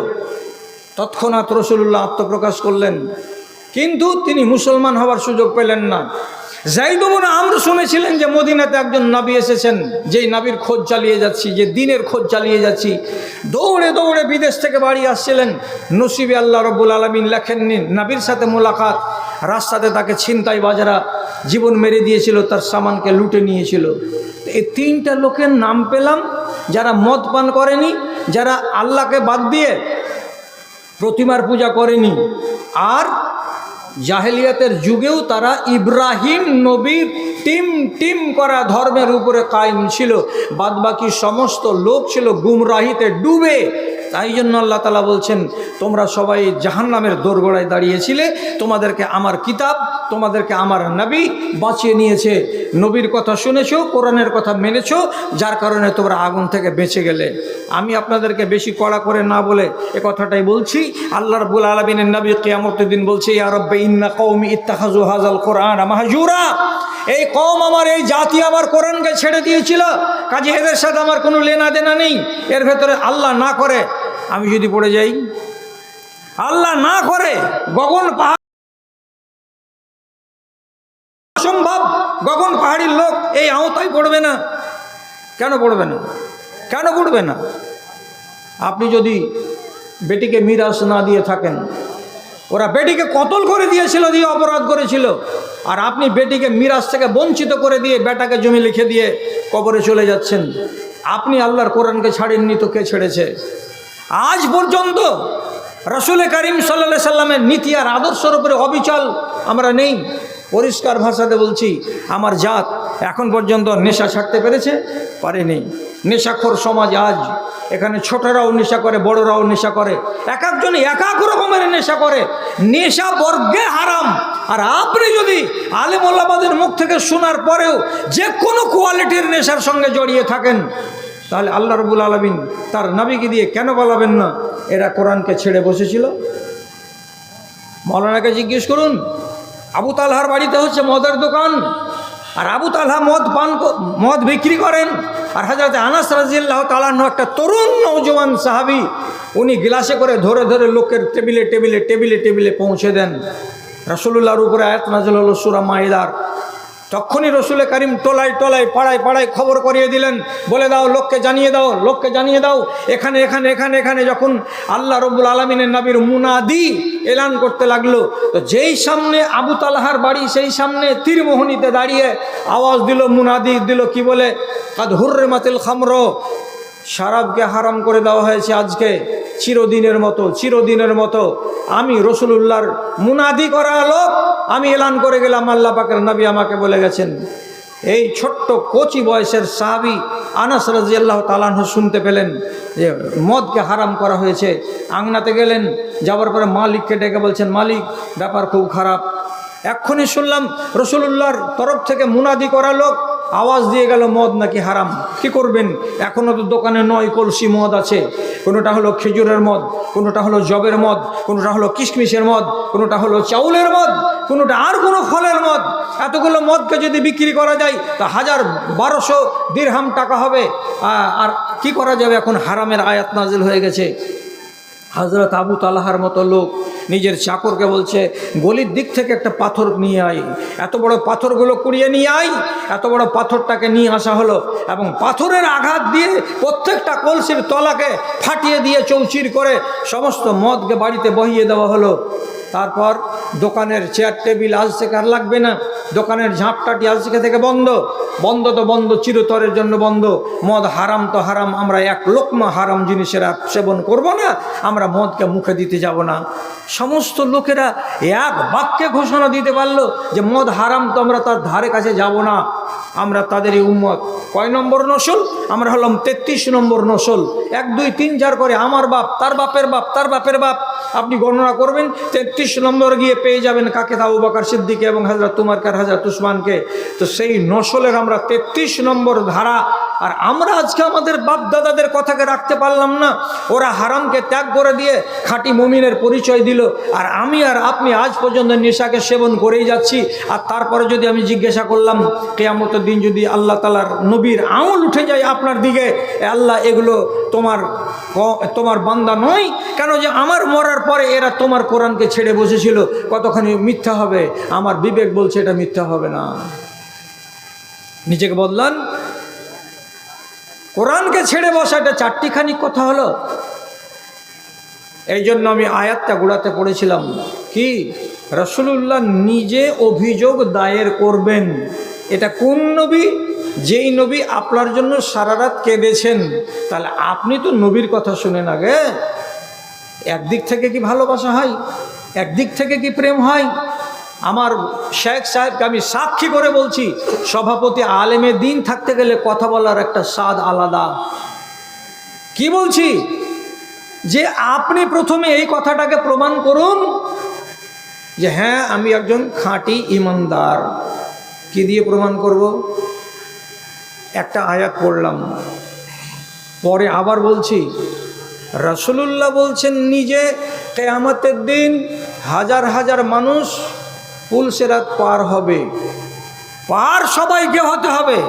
A: তৎক্ষণাৎ রাসূলুল্লাহ আত্মপ্রকাশ করলেন, কিন্তু তিনি মুসলমান হওয়ার সুযোগ পেলেন না। যায়েদ ইবনে আমর শুনেছিলেন যে মদিনাতে একজন নবী এসেছেন, যেই নবীর খোঁজ চালিয়ে যাচ্ছি, যে দিনের খোঁজ চালিয়ে যাচ্ছি। দৌড়ে দৌড়ে বিদেশ থেকে বাড়ি আসছিলেন, নসিবে আল্লাহ রাব্বুল আলামিন লেখেননি নবীর সাথে মোলাকাত। রাস্তাতে তাকে ছিনতাইবাজরা জীবন মেরে দিয়েছিল, তার সামানকে লুটে নিয়েছিল। এই 3টা লোকের নাম পেলাম, যারা মদ পান করেনি, যারা আল্লাহকে বাদ দিয়ে প্রতিমার পূজা করেনি, আর জাহেলিয়াতের যুগেও তারা ইব্রাহিম নবীর টিম করা ধর্মের উপরে কায়েম ছিল। বাদবাকি সমস্ত লোক ছিল গুমরাহিতে ডুবে। তাই জন্য আল্লাহ তাআলা বলছেন, তোমরা সবাই জাহান্নামের দোরগোড়ায় দাঁড়িয়েছিলে, তোমাদেরকে আমার কিতাব, তোমাদেরকে আমার নবী বাঁচিয়ে নিয়েছে। নবীর কথা শুনেছো, কোরআনের কথা মেনেছো, যার কারণে তোমরা আগুন থেকে বেঁচে গেলে। আমি আপনাদেরকে বেশি কড়া করে না বলে এ কথাটাই বলছি। আল্লাহ রাব্বুল আলামিনের নবী কিয়ামতের দিন বলছে, ইয়া রাব্বি ইন্না কওমি ইত্তাখাযু হাযাল কুরআন মাহজুরা। এই কওম আমার, এই জাতি আমার কোরআনকে ছেড়ে দিয়েছিল, কাজে এদের সাথে আমার কোনো লেনা দেনা নেই। এর ভেতরে আল্লাহ না করে আমি যদি পড়ে যাই, আল্লাহ না করে গগন পাহাড় অসম্ভব, গগন পাহাড়ির লোক এই আওতায় পড়বে না। কেন পড়বে না? কেন পড়বে না? আপনি যদি বেটিকে মিরাস না দিয়ে থাকেন, ওরা বেটিকে কতল করে দিয়েছিল, দিয়ে অপরাধ করেছিল, আর আপনি বেটিকে মিরাস থেকে বঞ্চিত করে দিয়ে বেটাকে জমি লিখে দিয়ে কবরে চলে যাচ্ছেন। আপনি আল্লাহর কোরআনকে ছাড়েননি তো কে ছেড়েছে? আজ পর্যন্ত রাসূল করিম সাল্লাল্লাহু আলাইহি সাল্লামের নীতি আর আদর্শের উপরে অবিচল আমরা নেই। পরিষ্কার ভাষাতে বলছি, আমার জাত এখন পর্যন্ত নেশা ছাড়তে পেরেছে? পারেনি। নেশাখোর সমাজ আজ, এখানে ছোটরাও নেশা করে, বড়রাও নেশা করে, এক একজন এক এক রকমের নেশা করে। নেশা বর্গে হারাম। আর আপনি যদি আলেম ওলামাদের মুখ থেকে শোনার পরেও যে কোনো কোয়ালিটির নেশার সঙ্গে জড়িয়ে থাকেন, তাহলে আল্লাহ রাব্বুল আলামিন তার নবীকে দিয়ে কেন বলাবেন না এরা কোরআনকে ছেড়ে বসেছিল? মৌলানাকে জিজ্ঞেস করুন, আবু তালহার বাড়িতে হচ্ছে মদের দোকান, আর আবু তালহা মদ বিক্রি করেন, আর হযরত আনাস রাদিয়াল্লাহু তাআলা আনহু একটা তরুণ নওজোয়ান সাহাবী, উনি গ্লাসে করে ধরে ধরে লোকের টেবিলে টেবিলে টেবিলে টেবিলে পৌঁছে দেন। রাসূলুল্লাহর উপরে আয়াত নাযিল হলো সূরা মাইদার। তখনই রসুল করিম টোলায় টোলায় পাড়ায় পাড়ায় খবর করিয়ে দিলেন, বলে দাও, লোককে জানিয়ে দাও, লোককে জানিয়ে দাও, এখানে এখানে এখানে এখানে। যখন আল্লাহ রাব্বুল আলামিনের নবীর মুনাদি এলান করতে লাগলো, তো যেই সামনে আবু তালহার বাড়ি, সেই সামনে তীরমোহনীতে দাঁড়িয়ে আওয়াজ দিল, মুনাদি দিল, কি বলে? কাদ হুররিমাতিল খামর, শরাবকে হারাম করে দেওয়া হয়েছে আজকে চিরদিনের মতো, চিরদিনের মতো। আমি রসুলুল্লাহর মুনাদি করা লোক, আমি এলান করে গেলাম, আল্লাহ পাকের নবী আমাকে বলে গেছেন। এই ছোট্ট কচি বয়সের সাহাবী আনাস রাদিয়াল্লাহু তাআলা আনহু শুনতে পেলেন যে মদকে হারাম করা হয়েছে। আংনাতে গেলেন, যাওয়ার পরে মালিককে ডেকে বলছেন, মালিক, ব্যাপার খুব খারাপ। এক্ষুনি শুনলাম রসুলুল্লাহর তরফ থেকে মুনাদি করা লোক আওয়াজ দিয়ে গেল মদ নাকি হারাম। কি করবেন? এখনও তো দোকানে 9 কলসি মদ আছে। কোনোটা হলো খেজুরের মদ, কোনোটা হলো জবের মদ, কোনোটা হলো কিশমিশের মদ, কোনোটা হলো চাউলের মদ, কোনোটা আর কোনো ফলের মদ। এতগুলো মদকে যদি বিক্রি করা যায় তা 1200 দিরহাম টাকা হবে। আর কি করা যাবে? এখন হারামের আয়াত নাজিল হয়ে গেছে। হযরত আবু তালহার মতো লোক নিজের চাকরকে বলছে, গলির দিক থেকে একটা পাথর নিয়ে আয়। এত বড় পাথরগুলো কুড়িয়ে নিয়ে আয়। এত বড় পাথরটাকে নিয়ে আসা হলো, এবং পাথরের আঘাত দিয়ে প্রত্যেকটা কলসির তলাকে ফাটিয়ে দিয়ে চৌচির করে সমস্ত মদকে বাড়িতে বহিয়ে দেওয়া হলো। তারপর দোকানের চেয়ার টেবিল আজ থেকে আর লাগবে না, দোকানের ঝাঁপটাটি আজ থেকে বন্ধ। বন্ধ তো বন্ধ, চিরতরের জন্য বন্ধ। মদ হারাম তো হারাম, আমরা এক লোকমা হারাম জিনিসের সেবন করব না, আমরা মদকে মুখে দিতে যাব না। সমস্ত লোকেরা এক বাক্যে ঘোষণা দিতে পারলো যে মদ হারাম, তো আমরা তার ধারে কাছে যাব না। আমরা তাদেরই উম্মত। কয় নম্বর নসল? আমরা হলাম 33 নম্বর নসল। 1 2 3 4 করে আমার বাপ, তার বাপের বাপ, তার বাপের বাপ, আপনি গণনা করবেন 33 নম্বর গিয়ে পেয়ে যাবেন কাকে? আবু বকর সিদ্দিক এবং হযরত উমরকে, হযরত উসমানকে। তো সেই নসলের আমরা 33 নম্বর ধারা। আর আমরা আজকে আমাদের বাপ দাদাদের কথাকে রাখতে পারলাম না। ওরা হারামকে ত্যাগ করে দিয়ে খাঁটি মুমিনের পরিচয় দিল, আর আমি আর আপনি আজ পর্যন্ত নেশাকে সেবন করেই যাচ্ছি। আর তারপরে যদি আমি জিজ্ঞাসা করলাম, কিয়ামতের দিন যদি আল্লাহ তাআলার নবীর আঙুল উঠে যায় আপনার দিকে, আল্লাহ এগুলো তোমার বান্দা নয় কেন? যে আমার মরার পরে এরা তোমার কোরআনকে ছেড়ে বসেছিল, কতখানি মিথ্যা হবে? আমার বিবেক বলছে এটা মিথ্যা হবে না। নিজেকে বদলান। কোরআনকে ছেড়ে বসা এটা চারটিখানি কথা হলো। এই জন্য আমি আয়াতটা গোড়াতে পড়েছিলাম, কি রাসূলুল্লাহ নিজে অভিযোগ দায়ের করবেন। এটা কোন নবী? যেই নবী আপনার জন্য সারা রাত কেঁদেছেন। তাহলে আপনি তো নবীর কথা শুনেন আগে। একদিক থেকে কি ভালোবাসা হয়? একদিক থেকে কি প্রেম হয়? আমার শেখ সাহেবকে আমি সাক্ষী করে বলছি, সভাপতি আলেমে দিন থাকতে গেলে কথা বলার একটা স্বাদ আলাদা। কি বলছি? যে আপনি প্রথমে এই কথাটাকে প্রমাণ করুন যে হ্যাঁ আমি একজন খাঁটি ইমানদার। কি দিয়ে প্রমাণ করব? একটা আয়াত পড়লাম, পরে আবার বলছি, রাসূলুল্লাহ বলছেন নিজে কিয়ামতের দিন হাজার হাজার মানুষ পুলসিরাত পার হবে। পার সবাইকে হতে হবে,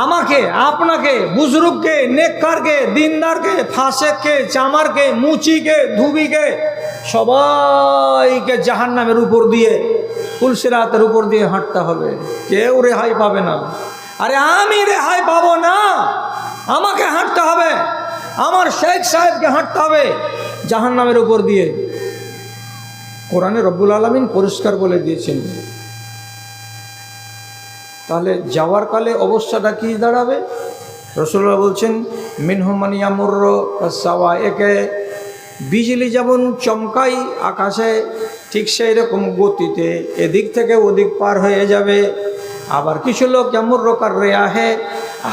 A: আমাকে, আপনাকে, বুজরুগকে, নেককারকে, দিনদারকে, ফাসেককে, চামারকে, মুচিকে, ধুবিকে, সবাইকে জাহান্নামের উপর দিয়ে, পুলসিরাতের উপর দিয়ে হাঁটতে হবে। কেউ রেহাই পাবে না। আরে আমি রেহাই পাবো না, আমাকে হাঁটতে হবে, আমার শেখ সাহেবকে হাঁটতে হবে জাহান্নামের উপর দিয়ে। কোরআনে রব্বুল আলামিন পরিষ্কার বলে দিয়েছেন। তাহলে যাওয়ার কালে অবস্থাটা কি দাঁড়াবে? রাসূলুল্লাহ বলছেন মিনহুম মান ইয়ামুরু কাসাওয়াইকে, বিজলি যেমন চমকাই আকাশে ঠিক সেই রকম গতিতে এদিক থেকে ওদিক পার হয়ে যাবে। আবার কিছু লোক ইয়ামুরু কার রিয়াহে,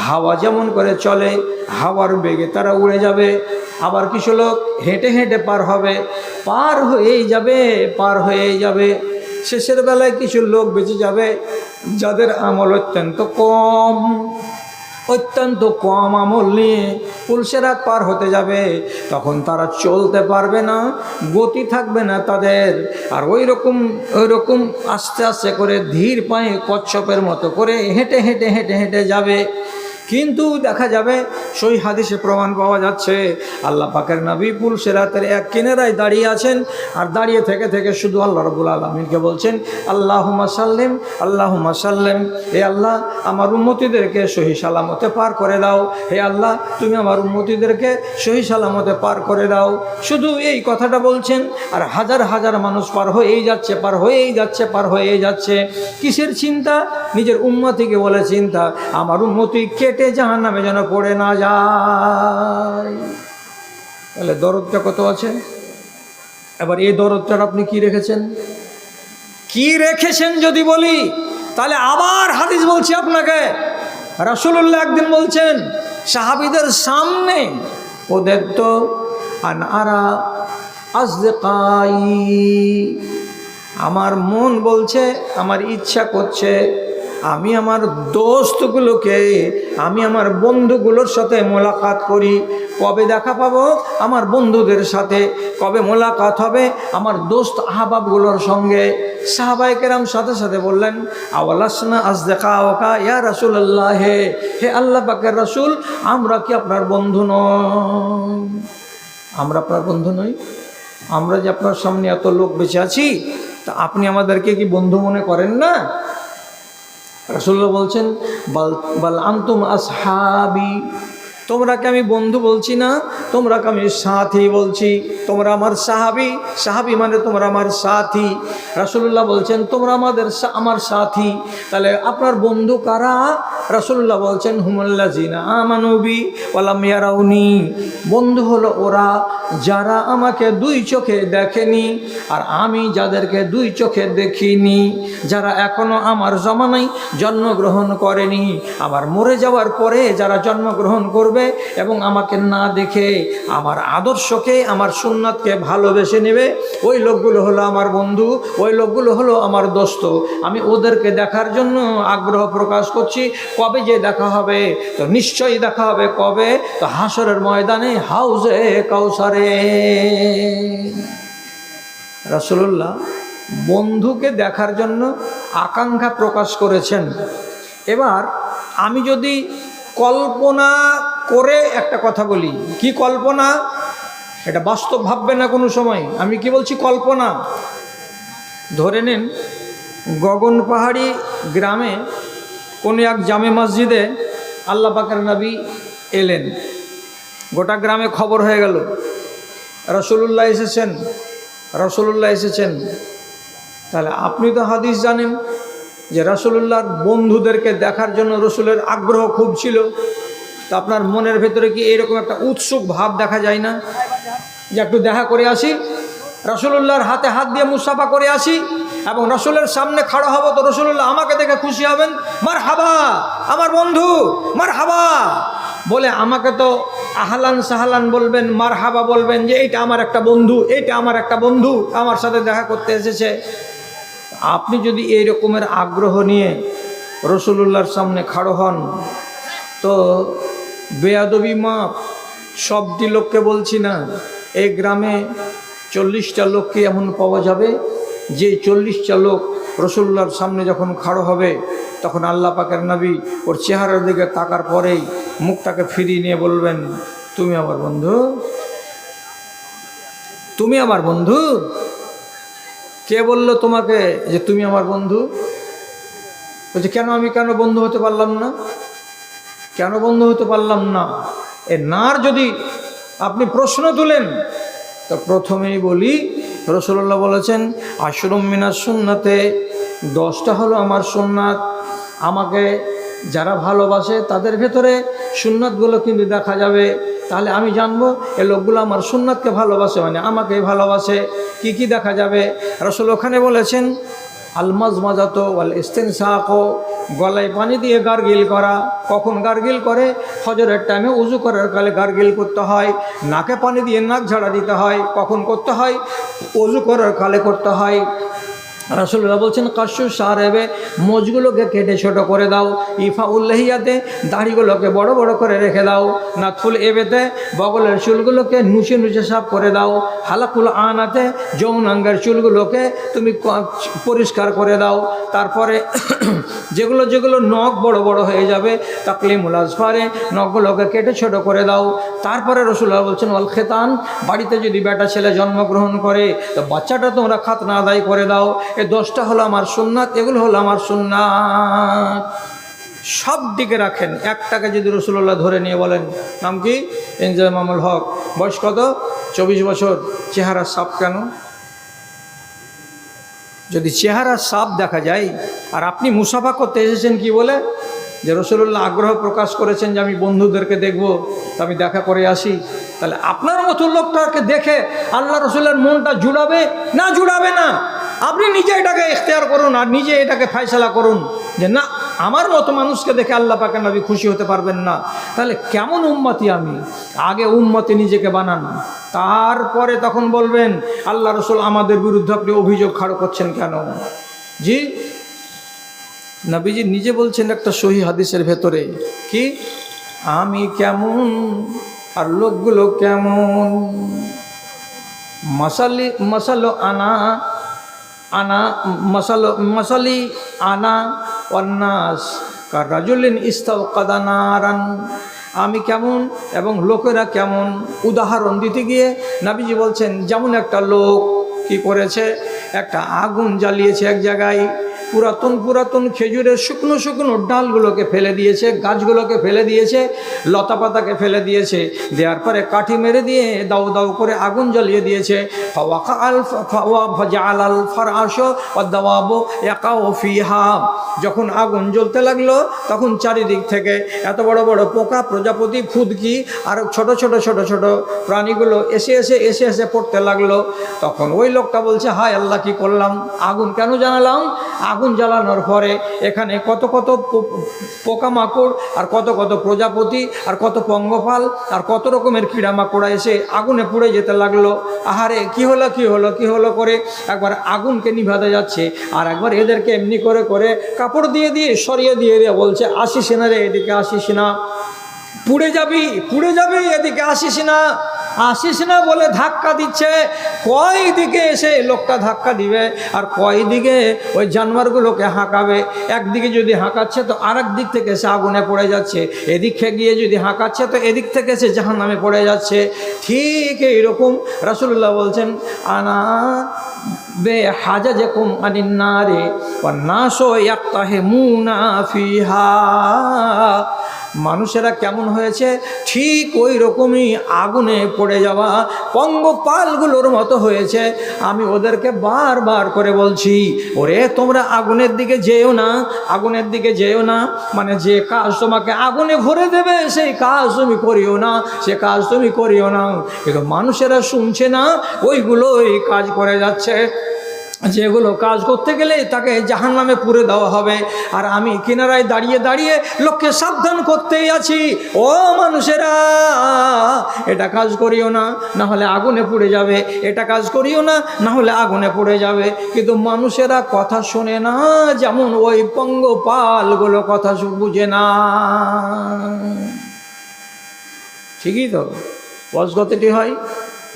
A: হাওয়া যেমন করে চলে হাওয়ার বেগে তারা উড়ে যাবে। আবার কিছু লোক হেঁটে হেঁটে পার হবে, পার হয়েই যাবে, পার হয়েই যাবে। শেষের বেলায় কিছু লোক বেঁচে যাবে যাদের আমল অত্যন্ত কম আমল নিয়ে পুলসিরাত পার হতে যাবে। তখন তারা চলতে পারবে না, গতি থাকবে না তাদের। আর ওই রকম আস্তে আস্তে করে ধীর পায়ে কচ্ছপের মতো করে হেঁটে হেঁটে হেঁটে হেঁটে যাবে। কিন্তু দেখা যাবে সই হাদিসে প্রমাণ পাওয়া যাচ্ছে আল্লাহ পাকের নবী পুলসিরাতের এক কিনারায় দাঁড়িয়ে আছেন, আর দাঁড়িয়ে থেকে থেকে শুধু আল্লাহ রাব্বুল আলামিনকে বলছেন আল্লাহুম্মা সাল্লিম, আল্লাহুম্মা সাল্লিম। হে আল্লাহ আমার উম্মতিদেরকে সহি সালামতে পার করে দাও, হে আল্লাহ তুমি আমার উম্মতিদেরকে সহি সালামতে পার করে দাও। শুধু এই কথাটা বলছেন, আর হাজার হাজার মানুষ পার হয়েই যাচ্ছে, পার হয়েই যাচ্ছে, পার হয়েই যাচ্ছে। কিসের চিন্তা? নিজের উম্মতিকে বলে চিন্তা, আমার উম্মতি কেটে জাহান্নামে যেন পড়ে না যায়। তাহলে দরদটা কত আছে? এবার এই দরদটার আপনি কি রেখেছেন? কি রেখেছেন যদি বলি, তাহলে আবার হাদিস বলছি আপনাকে। রাসূলুল্লাহ একদিন বলছেন সাহাবীদের সামনে, ওদের তো আনআরা আসদিকাই, আমার মন বলছে, আমার ইচ্ছা করছে আমি আমার দোস্তগুলোকে, আমি আমার বন্ধুগুলোর সাথে মোলাকাত করি। কবে দেখা পাবো? আমার বন্ধুদের সাথে। কবে মোলাকাত হবে? আমার দোস্ত আহবাবগুলোর সঙ্গে। সাহাবায়ে কেরাম সাথে সাথে বললেন আওয়ালাসনা আসদিকাওকা ইয়া রাসূলুল্লাহ, হে আল্লাহ পাকের রাসূল, আমরা কি আপনার বন্ধু নই? আমরা আপনার বন্ধু নই? আমরা যে আপনার সামনে এত লোক বেঁচে আছি, তা আপনি আমাদেরকে কি বন্ধু মনে করেন না? রাসূলুল্লাহ বলছেন বাল আনতুম আসহাবি, তোমরাকে আমি বন্ধু বলছি না, তোমরাকে আমি সাথী বলছি। তোমরা আমার সাহাবী, সাহাবী মানে তোমরা আমার সাথী। রাসূলুল্লাহ বলছেন তোমরা আমার সাথী। তাহলে আপনার বন্ধু কারা? রাসূলুল্লাহ বলছেন হুমুল্লাযিনা আমানু বি ওয়া লাম ইয়ারাউনি, বন্ধু হলো ওরা যারা আমাকে দুই চোখে দেখেনি আর আমি যাদেরকে দুই চোখে দেখিনি, যারা এখনো আমার জমানায় জন্মগ্রহণ করেনি, আবার মরে যাওয়ার পরে যারা জন্মগ্রহণ করবে এবং আমাকে না দেখে আমার আদর্শকে, আমার সুন্নাতকে ভালোবেসে নেবে, ওই লোকগুলো হলো আমার বন্ধু, ওই লোকগুলো হলো আমার দোস্ত। আমি ওদেরকে দেখার জন্য আগ্রহ প্রকাশ করছি। কবে যে দেখা হবে? তো নিশ্চয়ই দেখা হবে। কবে? তো হাসরের ময়দানে, হাউজে কাউসারে। রাসূলুল্লাহ বন্ধুকে দেখার জন্য আকাঙ্ক্ষা প্রকাশ করেছেন। এবার আমি যদি কল্পনা করে একটা কথা বলি, কি কল্পনা? এটা বাস্তব ভাববে না কোনো সময়। আমি কি বলছি? কল্পনা। ধরে নেন গগন পাহাড়ি গ্রামে কোনো এক জামে মসজিদে আল্লাহ পাকের নবী এলেন, গোটা গ্রামে খবর হয়ে গেল রাসূলুল্লাহ এসেছেন, রাসূলুল্লাহ এসেছেন। তাহলে আপনি তো হাদিস জানেন যে রাসূলুল্লাহর বন্ধুদেরকে দেখার জন্য রসুলের আগ্রহ খুব ছিল। তা আপনার মনের ভেতরে কি এরকম একটা উৎসুক ভাব দেখা যায় না যে একটু দেখা করে আসি, রাসূলুল্লাহর হাতে হাত দিয়ে মুসাফা করে আসি এবং রাসূলের সামনে খাড়া হব, তো রাসূলুল্লাহ আমাকে দেখে খুশি হবেন, মারহাবা আমার বন্ধু, মারহাবা। বলে আমাকে তো আহলান সাহলান বলবেন, মারহাবা বলবেন যে এইটা আমার একটা বন্ধু, এইটা আমার একটা বন্ধু আমার সাথে দেখা করতে এসেছে। আপনি যদি এই রকমের আগ্রহ নিয়ে রসুলুল্লাহর সামনে খাড়ো হন তো বেয়াদবি মাপ। সবটি লোককে বলছি না, এই গ্রামে 40টা লোককে এমন পাওয়া যাবে যে 40টা লোক রসুলুল্লাহর সামনে যখন খাড়ো হবে তখন আল্লাহ পাকের নবী ওর চেহারার দিকে তাকার পরেই মুখটাকে ফিরিয়ে নিয়ে বলবেন, তুমি আমার বন্ধু, তুমি আমার বন্ধু। কে বলল তোমাকে যে তুমি আমার বন্ধু? বলছে কেন, আমি কেন বন্ধু হতে পারলাম না? কেন বন্ধু হতে পারলাম না? এ নার যদি আপনি প্রশ্ন তুলেন তো প্রথমেই বলি রাসূলুল্লাহ বলেছেন আশরুম মিনাস সুন্নাতে, 10টা হলো আমার সুন্নাত। আমাকে যারা ভালোবাসে তাদের ভেতরে সুন্নাতগুলো কিন্তু দেখা যাবে, তাহলে আমি জানবো এই লোকগুলো আমার সুন্নাতকে ভালোবাসে, মানে আমাকে ভালোবাসে। কি কি দেখা যাবে? রাসূল ওখানে বলেছেন আলমাজমাজাত ওয়াল ইস্তিনসাক, গলায় পানি দিয়ে গার্গিল করা। কখন গার্গিল করে? ফজরের টাইমে উজু করার কালে গার্গিল করতে হয়। নাকে পানি দিয়ে নাক ঝাড়া দিতে হয়। কখন করতে হয়? উজু করার কালে করতে হয়। রাসূলুল্লাহ বলছেন কাশু সারেবে, মোজগুলোকে কেটে ছোট করে দাও। ইফা উল্লাহিয়াতে, দাড়িগুলোকে বড় বড় করে রেখে দাও। নাতফুল এবেতে, বগলের চুলগুলোকে নুচে নুচে সাফ করে দাও। হালাকুল আনাতে, যৌনাঙ্গের চুলগুলোকে তুমি পরিষ্কার করে দাও। তারপরে যেগুলো যেগুলো নখ বড় বড় হয়ে যাবে তাকলিমুল আজফারে, নখগুলোকে কেটে ছোট করে দাও। তারপরে রাসূলুল্লাহ বলছেন ওয়াল খেতান, বাড়িতে যদি বেটা ছেলে জন্মগ্রহণ করে তো বাচ্চাটা তোমরা খাতনা আদায় করে দাও। এই 10টা হলো আমার সুন্নাত, এগুলো হলো আমার সুন্নাত। সব দিকে রাখেন। একটাকে যদি রাসূলুল্লাহ ধরে নিয়ে বলেন নাম কি? ইনজামামুল হক, বয়স কত? 24 বছর। চেহারা সাপ কেন? যদি চেহারা সাপ দেখা যায় আর আপনি মুসাফা করতে এসেছেন কি বলে? যে রাসূলুল্লাহ আগ্রহ প্রকাশ করেছেন যে আমি বন্ধুদেরকে দেখব, তা আমি দেখা করে আসি, তাহলে আপনার মতো লোকটাকে দেখে আল্লাহ রসুলের মনটা জুড়াবে না? জুড়াবে না। আপনি নিজে এটাকে ইখতিয়ার করুন আর নিজে এটাকে ফয়সালা করুন যে না, আমার মতো মানুষকে দেখে আল্লাহ পাকের নবী খুশি হতে পারবেন না। তাহলে কেমন উম্মতি আমি? আগে উম্মতি নিজেকে বানান, তারপরে তখন বলবেন আল্লাহ রসুল আমাদের বিরুদ্ধে আপনি অভিযোগ খাড়ো করছেন কেন? জি, নবীজি নিজে বলছেন একটা সহি হাদিসের ভেতরে, কি আমি কেমন আর লোকগুলো কেমন। মশালো আনা আনা মশালি আনা ওয়ান্নাস কারাজুলিন ইস্তাওকাদা নারান। আমি কেমন এবং লোকেরা কেমন, উদাহরণ দিতে গিয়ে নবীজি বলছেন যেমন একটা লোক কি করেছে, একটা আগুন জ্বালিয়েছে এক জায়গায়, পুরাতন পুরাতন খেজুরের শুকনো শুকনো ডালগুলোকে ফেলে দিয়েছে, গাছগুলোকে ফেলে দিয়েছে, লতা পাতাকে ফেলে দিয়েছে, দেওয়ার পরে কাঠি মেরে দিয়ে দাউ দাউ করে আগুন জ্বালিয়ে দিয়েছে। যখন আগুন জ্বলতে লাগলো তখন চারিদিক থেকে এত বড় বড় পোকা, প্রজাপতি, ফুদকি আর ছোট ছোট ছোট ছোট প্রাণীগুলো এসে এসে এসে এসে পড়তে লাগলো। তখন ওই লোকটা বলছে হায় আল্লাহ, কি করলাম? আগুন কেন জ্বালালাম? আগুন জ্বালানোর পরে এখানে কত কত পোকামাকড় আর কত কত প্রজাপতি আর কত পঙ্গপাল আর কত রকমের কীড়ামাকড়া এসে আগুনে পুড়ে যেতে লাগলো। আহারে কি হলো কি হলো কি হলো করে একবার আগুনকে নিভাতে যাচ্ছে আর একবার এদেরকে এমনি করে করে কাপড় দিয়ে দিয়ে সরিয়ে দিয়ে দিয়ে বলছে আসিস না রে, এদিকে আসিস না, পুড়ে যাবি পুড়ে যাবি, এদিকে আসিস না আসিস না বলে ধাক্কা দিচ্ছে। কয় দিকে এসে লোকটা ধাক্কা দিবে আর কয় দিকে ওই জানোয়ারগুলোকে হাঁকাবে। একদিকে যদি হাঁকাচ্ছে তো আরেক দিক থেকে সে আগুনে পড়ে যাচ্ছে, এদিকে গিয়ে যদি হাঁকাচ্ছে তো এদিক থেকে সে জাহান্নামে পড়ে যাচ্ছে। ঠিক এইরকম রাসূলুল্লাহ বলছেন আনা বে হাজাজকুম আনিন নারে ওয়ান নাসু ইয়াক্তাহিমুনা ফিহা। মানুষেরা কেমন হয়েছে? ঠিক ওই রকমই আগুনে পড়ে যাওয়া পঙ্গপালগুলোর মতো হয়েছে। আমি ওদেরকে বারবার করে বলছি, ওরে তোমরা আগুনের দিকে যেও না, আগুনের দিকে যেও না, মানে যে কাজ তোমাকে আগুনে ভরে দেবে সেই কাজ তুমি করিও না, সে কাজ তুমি করিও না। কিন্তু মানুষেরা শুনছে না, ওইগুলোই কাজ করে যাচ্ছে। যেগুলো কাজ করতে গেলে তাকে জাহান্নামে পুরে দেওয়া হবে। আর আমি কিনারায় দাঁড়িয়ে দাঁড়িয়ে লোককে সাবধান করতেই আছি, ও মানুষেরা এটা কাজ করিও না, না হলে আগুনে পুড়ে যাবে, এটা কাজ করিও না, না হলে আগুনে পুড়ে যাবে। কিন্তু মানুষেরা কথা শোনে না, যেমন ওই পঙ্গপালগুলো কথা বুঝে না। ঠিকই তো। ওয়াজ কতটি হয়?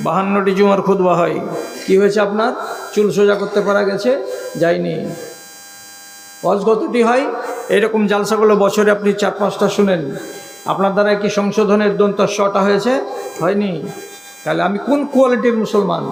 A: 52টি জুমার খুতবা হয়। কি হয়েছে আপনার? চুল সোজা করতে পারা গেছে? যায়নি। ওয়াজ কতটি হয়? এরকম জালসাগুলো বছরে আপনি 4-5টা শুনেন, আপনার দ্বারা কি সংশোধনের দন্তস্বটা হয়েছে? হয়নি। তাহলে আমি কোন কোয়ালিটির মুসলমান?